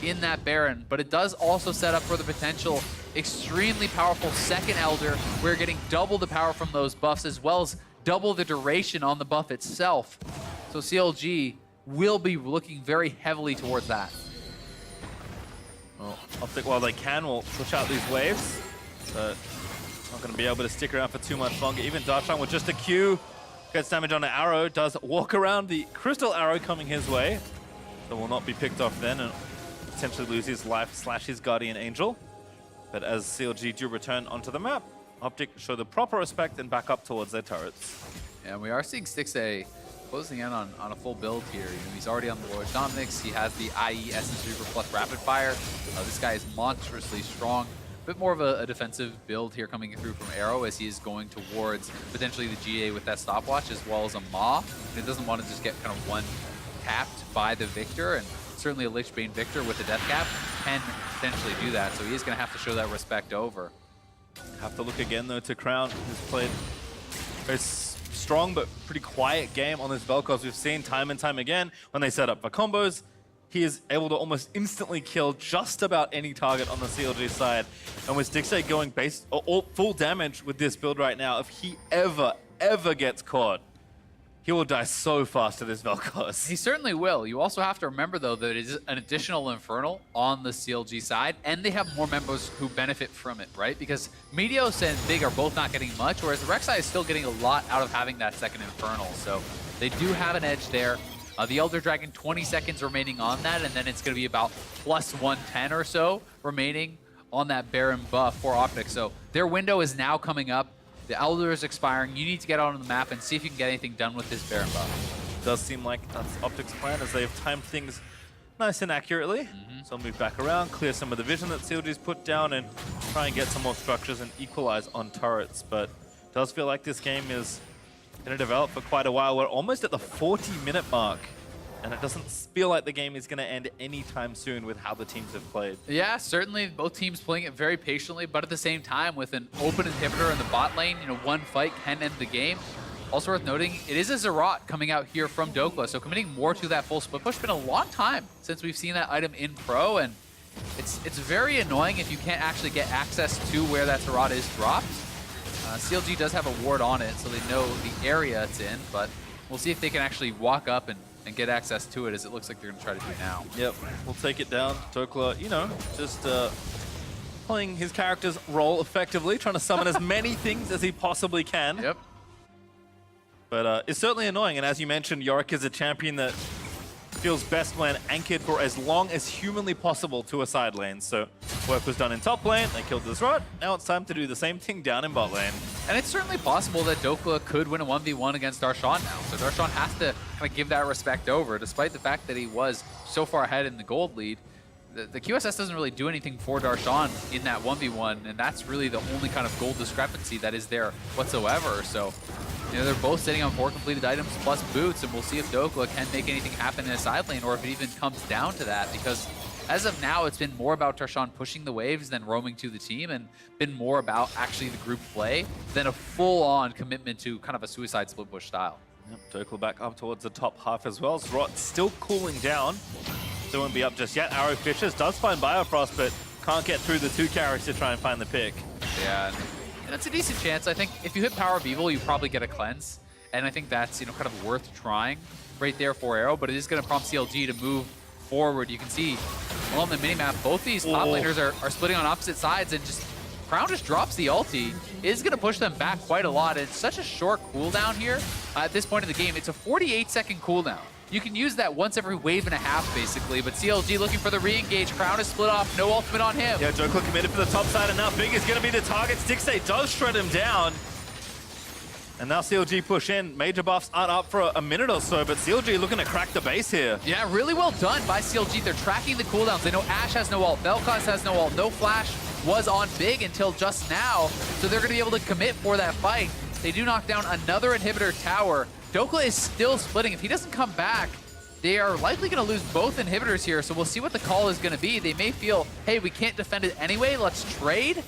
in that Baron. But it does also set up for the potential extremely powerful second Elder. We're getting double the power from those buffs, as well as double the duration on the buff itself. So CLG will be looking very heavily towards that. Well, OpTic, while they can, will push out these waves, but not going to be able to stick around for too much longer. Even Darshan with just a Q gets damage on an arrow, does walk around the crystal arrow coming his way, so will not be picked off then, and potentially lose his life / his guardian angel. But as CLG do return onto the map, OpTic show the proper respect and back up towards their turrets. And we are seeing Stixxay closing in on a full build here. He's already on the Lord Dominix. He has the IE Essence Reaper plus Rapid Fire. This guy is monstrously strong. bit more of a defensive build here coming through from Arrow as he is going towards potentially the GA with that stopwatch as well as a Maw. And he doesn't want to just get kind of one tapped by the Victor, and certainly a Lichbane Victor with the death cap can potentially do that. So he is going to have to show that respect over. Have to look again though to Crown, who's played very strong but pretty quiet game on this Vel'Koz. We've seen time and time again when they set up for combos, he is able to almost instantly kill just about any target on the CLG side. And with Stixay going full damage with this build right now, if he ever gets caught, he will die so fast to this Vel'Koz. He certainly will. You also have to remember, though, that it is an additional Infernal on the CLG side, and they have more members who benefit from it, right? Because Meteos and Big are both not getting much, whereas the Rek'Sai is still getting a lot out of having that second Infernal. So they do have an edge there. The Elder Dragon, 20 seconds remaining on that, and then it's going to be about plus 110 or so remaining on that Baron buff for OpTic. So their window is now coming up. The Elder is expiring. You need to get out on the map and see if you can get anything done with this Baron buff. Does seem like that's OpTic's plan as they've timed things nice and accurately. So move back around, clear some of the vision that CLG's put down, and try and get some more structures and equalize on turrets. But it does feel like this game is going to develop for quite a while. We're almost at the 40-minute mark, and it doesn't feel like the game is going to end anytime soon with how the teams have played. Yeah, certainly both teams playing it very patiently, but at the same time with an open inhibitor in the bot lane, one fight can end the game. Also worth noting, it is a Zerat coming out here from Dokla, so committing more to that full split push. Been a long time since we've seen that item in Pro, and it's very annoying if you can't actually get access to where that Zerat is dropped. CLG does have a ward on it, so they know the area it's in, but we'll see if they can actually walk up and get access to it, as it looks like they're going to try to do now. Yep, we'll take it down. Dokla, just playing his character's role effectively, trying to summon as many things as he possibly can. Yep. But it's certainly annoying, and as you mentioned, Yorick is a champion that feels best when anchored for as long as humanly possible to a side lane. So work was done in top lane, they killed this rot, now it's time to do the same thing down in bot lane. And it's certainly possible that Dokla could win a 1v1 against Darshan now. So Darshan has to kind of give that respect over, despite the fact that he was so far ahead in the gold lead. The QSS doesn't really do anything for Darshan in that 1v1, and that's really the only kind of gold discrepancy that is there whatsoever. So, they're both sitting on 4 completed items plus boots, and we'll see if Dokla can make anything happen in a side lane, or if it even comes down to that, because as of now, it's been more about Darshan pushing the waves than roaming to the team, and been more about actually the group play than a full-on commitment to kind of a suicide split push style. Yep, Dokla back up towards the top half as well. Zrot still cooling down. Still won't be up just yet. Arrow Fishes does find Biofrost, but can't get through the 2 carries to try and find the pick. Yeah, and it's a decent chance. I think if you hit Power of Evil, you probably get a cleanse. And I think that's, kind of worth trying right there for Arrow, but it is going to prompt CLG to move forward. You can see along the minimap, both these top laners are splitting on opposite sides, and Crown just drops the ulti. It is going to push them back quite a lot. It's such a short cooldown here at this point in the game. It's a 48-second cooldown. You can use that once every wave and a half, basically, but CLG looking for the re-engage. Crown is split off, no ultimate on him. Yeah, Dokla committed for the top side, and now Big is going to be the target. Stixay does shred him down. And now CLG push in. Major buffs aren't up for a minute or so, but CLG looking to crack the base here. Yeah, really well done by CLG. They're tracking the cooldowns. They know Ashe has no ult, Vel'Koz has no ult, no flash was on Big until just now, so they're going to be able to commit for that fight. They do knock down another inhibitor tower. Dokla is still splitting. If he doesn't come back, they are likely going to lose both inhibitors here, so we'll see what the call is going to be. They may feel, hey, we can't defend it anyway, let's trade.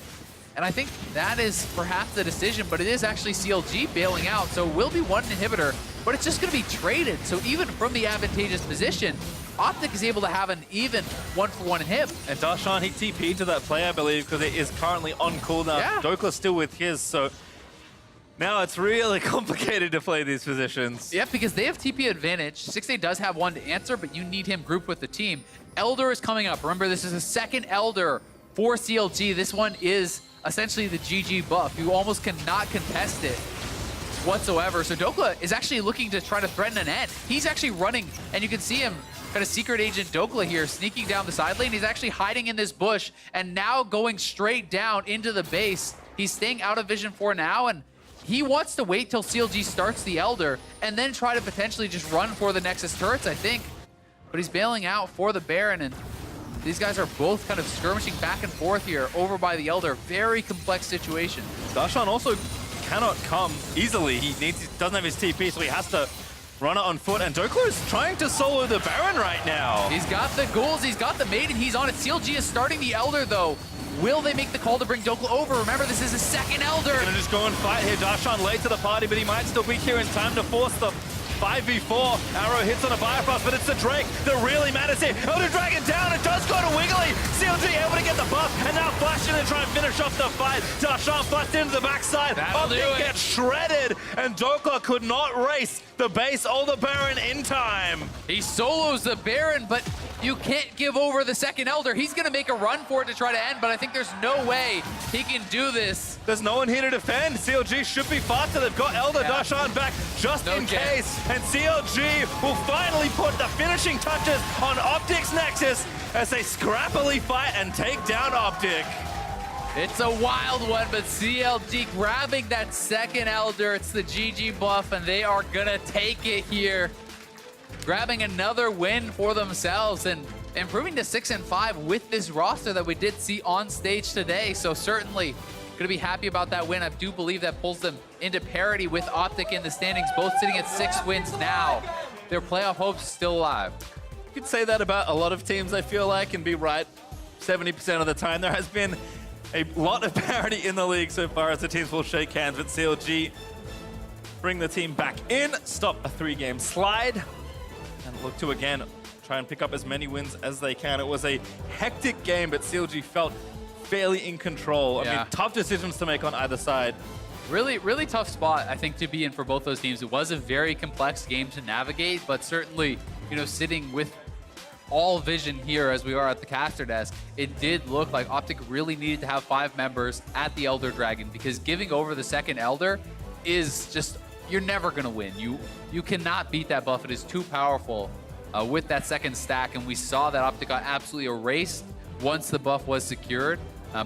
And I think that is perhaps the decision, but it is actually CLG bailing out, so it will be one inhibitor, but it's just going to be traded. So even from the advantageous position, OpTic is able to have an even 1-for-1 inhib. And Darshan, he TP'd to that play, I believe, because it is currently on cooldown. Yeah. Dokla's still with his, so now it's really complicated to play these positions. Yeah, because they have TP advantage. 6A does have one to answer, but you need him grouped with the team. Elder is coming up. Remember, this is a second Elder for CLG. This one is essentially the GG buff. You almost cannot contest it whatsoever. So Dokla is actually looking to try to threaten an end. He's actually running, and you can see him, kind of secret agent Dokla here, sneaking down the side lane. He's actually hiding in this bush, and now going straight down into the base. He's staying out of vision for now, and he wants to wait till CLG starts the Elder, and then try to potentially just run for the Nexus turrets, I think. But he's bailing out for the Baron, and These guys are both kind of skirmishing back and forth here over by the Elder. Very complex situation. Darshan also cannot come easily. He doesn't have his TP, so he has to run it on foot. And Doklo is trying to solo the Baron right now. He's got the ghouls, he's got the Maiden, he's on it. CLG is starting the Elder though. Will they make the call to bring Doklo over? Remember, this is his second Elder. They're gonna just go and fight here. Darshan late to the party, but he might still be here in time to force the 5v4. Arrow hits on a Bifrost, but it's the Drake that really matters here. Elder Dragon down, it does go to Wiggly. CLG able to get the buff, and now Flash in and try and finish off the fight. Darshan flashed into the backside. OpTic gets shredded, and Doklo could not race the base or the Baron in time. He solos the Baron, but you can't give over the second Elder. He's gonna make a run for it to try to end, but I think there's no way he can do this. There's no one here to defend. CLG should be faster. They've got Elder Darshan back just in case. And CLG will finally put the finishing touches on OpTic's Nexus as they scrappily fight and take down OpTic. It's a wild one, but CLG grabbing that second Elder. It's the GG buff, and they are gonna take it here. Grabbing another win for themselves and improving to 6-5 with this roster that we did see on stage today. So certainly gonna be happy about that win. I do believe that pulls them into parity with OpTic in the standings, both sitting at 6 wins now. Their playoff hopes still alive. You could say that about a lot of teams, I feel like, and be right 70% of the time. There has been a lot of parity in the league so far as the teams will shake hands, but CLG bring the team back in, stop a 3-game slide, and look to again try and pick up as many wins as they can. It was a hectic game, but CLG felt fairly in control. I mean, tough decisions to make on either side. Really, really tough spot, I think, to be in for both those teams. It was a very complex game to navigate, but certainly, you know, sitting with all vision here as we are at the caster desk, it did look like OpTic really needed to have 5 members at the Elder Dragon, because giving over the second Elder is just, you're never gonna win. You cannot beat that buff. It is too powerful with that second stack, and we saw that OpTic got absolutely erased once the buff was secured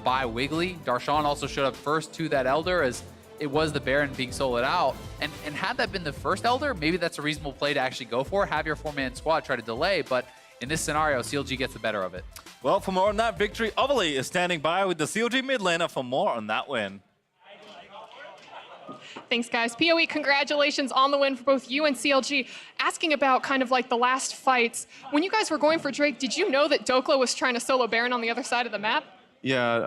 by Wiggly. Darshan also showed up first to that Elder as it was the Baron being soloed out. And had that been the first Elder, maybe that's a reasonable play to actually go for. Have your 4-man squad try to delay, but in this scenario, CLG gets the better of it. Well, for more on that victory, Overly is standing by with the CLG mid laner for more on that win. Thanks, guys. PoE, congratulations on the win for both you and CLG. Asking about kind of like the last fights, when you guys were going for Drake, did you know that Doklo was trying to solo Baron on the other side of the map? Yeah,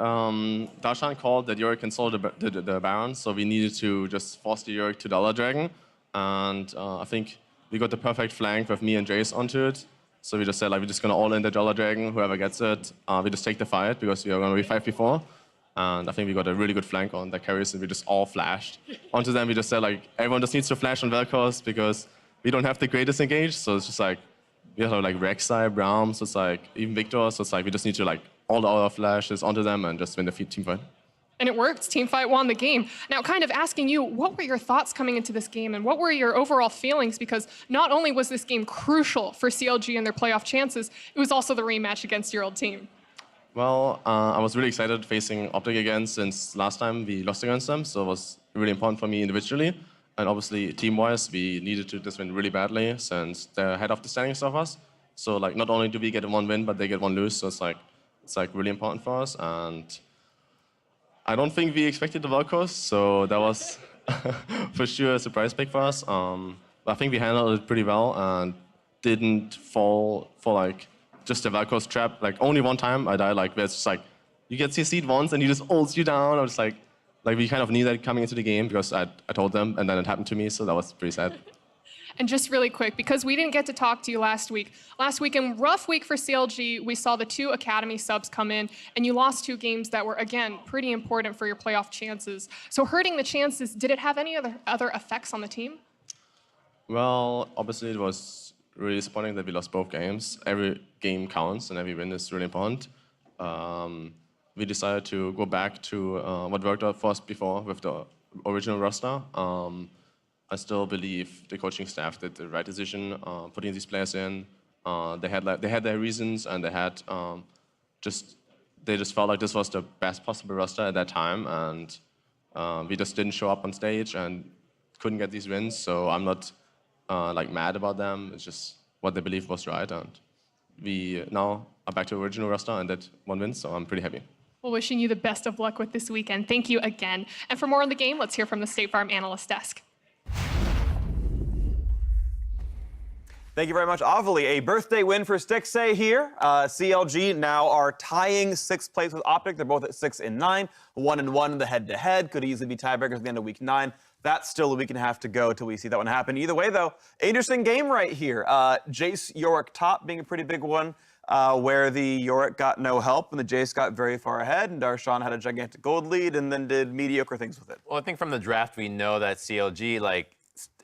Darshan called that Yorick can solo the Baron, so we needed to just force the Yorick to the Elder Dragon. And I think we got the perfect flank with me and Jace onto it. So we just said, like, we're just going to all in the Elder Dragon, whoever gets it. We just take the fight because we are going to be 5v4. And I think we got a really good flank on that carries, and we just all flashed. Onto them, we just said, like, everyone just needs to flash on Vel'Koz because we don't have the greatest engage. So it's just like, we have like Rek'Sai, Braum, so it's like, even Victor. So it's like, we just need to like all our flashes onto them and just win the team fight. And it worked. Teamfight won the game. Now, kind of asking you, what were your thoughts coming into this game, and what were your overall feelings? Because not only was this game crucial for CLG and their playoff chances, it was also the rematch against your old team. Well, I was really excited facing OpTic again since last time we lost against them, so it was really important for me individually. And obviously, team-wise, we needed to just win really badly since they're ahead of the standings of us. So like, not only do we get 1 win, but they get 1 lose, so it's like really important for us. And I don't think we expected the Vel'Koz, so that was for sure a surprise pick for us. I think we handled it pretty well and didn't fall for like just a Vel'Koz trap. Like only one time I died, like where it's just like you get CC'd once and he just ults you down. I was like we kind of knew that coming into the game because I told them, and then it happened to me, so that was pretty sad. And just really quick, because we didn't get to talk to you last week. Last weekend, rough week for CLG. We saw the 2 Academy subs come in, and you lost 2 games that were, again, pretty important for your playoff chances. So hurting the chances, did it have any other effects on the team? Well, obviously it was really disappointing that we lost both games. Every game counts, and every win is really important. We decided to go back to what worked out for us before with the original roster. I still believe the coaching staff did the right decision, putting these players in. They had their reasons, and they just felt like this was the best possible roster at that time, and we just didn't show up on stage and couldn't get these wins. So I'm not like mad about them. It's just what they believe was right, and we now back to original roster and did 1 win, so I'm pretty happy. Well, wishing you the best of luck with this weekend. Thank you again. And for more on the game, let's hear from the State Farm Analyst Desk. Thank you very much, Avali. A birthday win for Stixxay here. CLG now are tying 6th place with OpTic. They're both at 6 and 9, 1-1 in the head-to-head. Could easily be tiebreakers at the end of week 9. That's still a week and a half to go till we see that one happen. Either way, though, interesting game right here. Jace Yorick top being a pretty big one, where the Yorick got no help and the Jace got very far ahead, and Darshan had a gigantic gold lead and then did mediocre things with it. Well, I think from the draft we know that CLG, like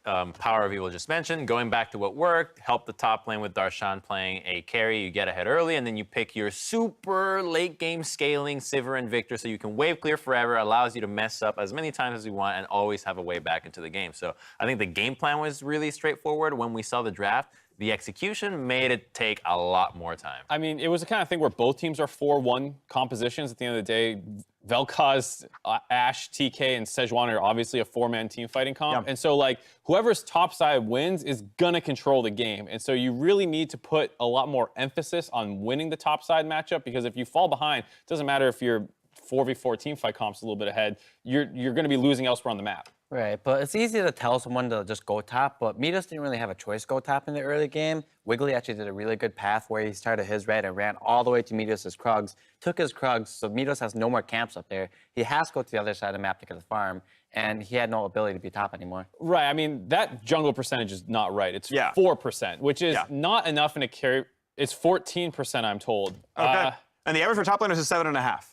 Power of Evil just mentioned, going back to what worked, help the top lane with Darshan playing a carry, you get ahead early, and then you pick your super late game scaling Sivir and Victor so you can wave clear forever, allows you to mess up as many times as you want and always have a way back into the game. So I think the game plan was really straightforward. When we saw the draft, the execution made it take a lot more time. I mean, it was the kind of thing where both teams are 4-1 compositions. At the end of the day, Vel'Koz, Ashe, TK, and Sejuani are obviously a 4-man team fighting comp. Yeah. And so, like, whoever's top side wins is going to control the game. And so you really need to put a lot more emphasis on winning the top side matchup, because if you fall behind, it doesn't matter if you're 4v4 team fight comps a little bit ahead, you're going to be losing elsewhere on the map. Right, but it's easy to tell someone to just go top, but Midas didn't really have a choice to go top in the early game. Wiggly actually did a really good path where he started his red and ran all the way to Midas' Krugs, took his Krugs, so Midas has no more camps up there. He has to go to the other side of the map to get his farm, and he had no ability to be top anymore. Right, I mean, that jungle percentage is not right. It's 4%, which is not enough in a carry. It's 14%, I'm told. Okay. And the average for top laners is 7.5.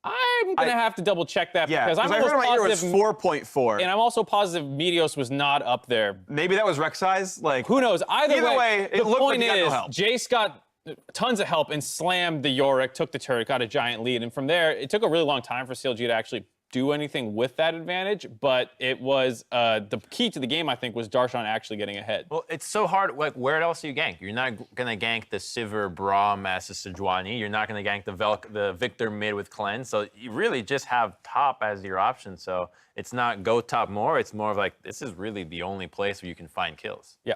I'm going to have to double check that because I'm I almost heard my ear was positive 4.4. And I'm also positive Meteos was not up there. Maybe that was Rek'Sai's. Like, who knows? Either way, it the looked point like he got is, no help. Jace got tons of help and slammed the Yorick, took the turret, got a giant lead. And from there, it took a really long time for CLG to actually do anything with that advantage, but it was the key to the game, I think, was Darshan actually getting ahead. Well, it's so hard. Like, where else do you gank? You're not going to gank the Sivir Braum as a Sejuani. You're not going to gank the Victor mid with Cleanse. So you really just have top as your option. So it's not go top more. It's more of like, this is really the only place where you can find kills. Yeah.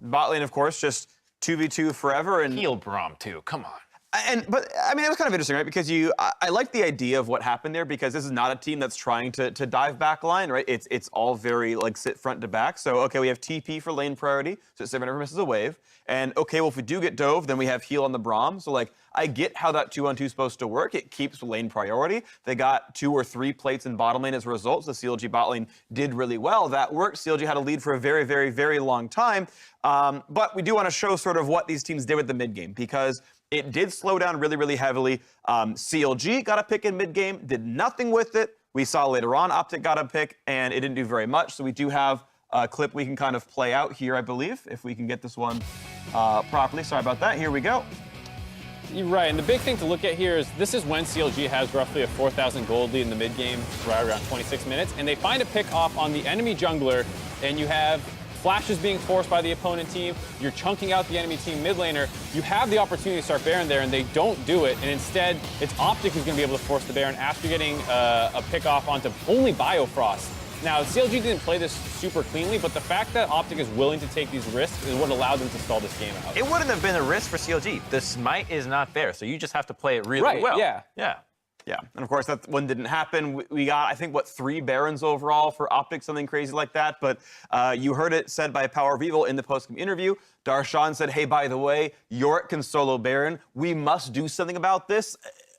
Bot lane, of course, just 2v2 forever. And heal Braum, too. Come on. But I mean, it was kind of interesting, right? Because I like the idea of what happened there, because this is not a team that's trying to dive back line, right? It's all very like sit front to back. So okay, we have TP for lane priority, so Sivir never misses a wave. And okay, well if we do get dove, then we have heal on the Braum. So like I get how that 2-on-2 is supposed to work. It keeps lane priority. They got 2 or 3 plates in bottom lane as a result. So CLG bot lane did really well. That worked. CLG had a lead for a very, very, very long time. But we do want to show sort of what these teams did with the mid game, because it did slow down really, really heavily. CLG got a pick in mid-game, did nothing with it. We saw later on OpTic got a pick, and it didn't do very much. So we do have a clip we can kind of play out here, I believe, if we can get this one properly. Sorry about that. Here we go. You're right, and the big thing to look at here is this is when CLG has roughly a 4,000 gold lead in the mid-game, right around 26 minutes, and they find a pick off on the enemy jungler, and you have flashes being forced by the opponent team, you're chunking out the enemy team mid laner, you have the opportunity to start Baron there, and they don't do it, and instead, it's OpTic who's going to be able to force the Baron after getting a pick off onto only Biofrost. Now, CLG didn't play this super cleanly, but the fact that OpTic is willing to take these risks is what allowed them to stall this game out. It wouldn't have been a risk for CLG. The smite is not there, so you just have to play it really well. Yeah. Yeah, and of course that one didn't happen. We got, I think, what, 3 Barons overall for OpTic, something crazy like that. But you heard it said by Power of Evil in the post-game interview. Darshan said, hey, by the way, Yorick can solo Baron. We must do something about this.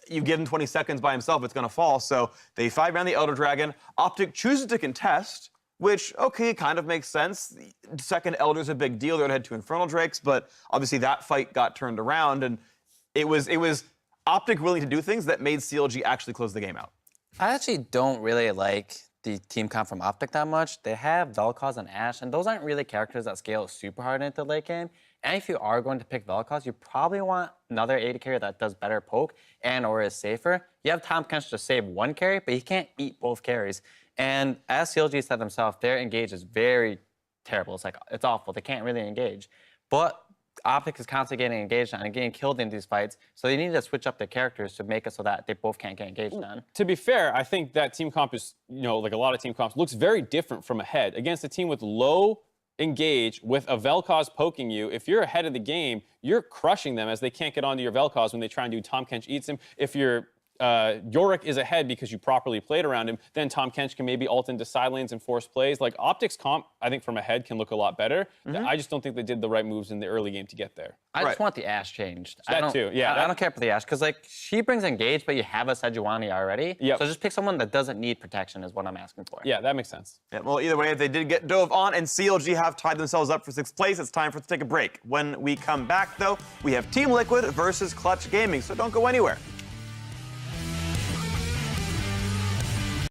You give him 20 seconds by himself, it's going to fall. So they 5-man the Elder Dragon. OpTic chooses to contest, which, okay, kind of makes sense. The second Elder's a big deal. They would have had 2 Infernal Drakes, but obviously that fight got turned around, and it was OpTic willing to do things that made CLG actually close the game out. I actually don't really like the team comp from OpTic that much. They have Vel'Koz and Ashe, and those aren't really characters that scale super hard into the late game. And if you are going to pick Vel'Koz, you probably want another AD carry that does better poke and or is safer. You have Tahm Kench to save 1 carry, but he can't eat both carries. And as CLG said themselves, their engage is very terrible. It's awful. They can't really engage. But OpTic is constantly getting engaged on and getting killed in these fights, so they need to switch up their characters to make it so that they both can't get engaged on. To be fair, I think that team comp is, like a lot of team comps, looks very different from ahead. Against a team with low engage with a Vel'Koz poking you, if you're ahead of the game, you're crushing them as they can't get onto your Vel'Koz when they try and do Tahm Kench eats him. If your Yorick is ahead because you properly played around him, then Tahm Kench can maybe ult into side lanes and force plays. Like, OpTic's comp, I think from ahead can look a lot better. I just don't think they did the right moves in the early game to get there. I just want the Ashe changed. That too, yeah. I don't care for the Ashe, because like she brings engage, but you have a Sejuani already. Yep. So just pick someone that doesn't need protection is what I'm asking for. Yeah, that makes sense. Yeah, well, either way, they did get dove on, and CLG have tied themselves up for 6th place. It's time for us to take a break. When we come back, though, we have Team Liquid versus Clutch Gaming, so don't go anywhere.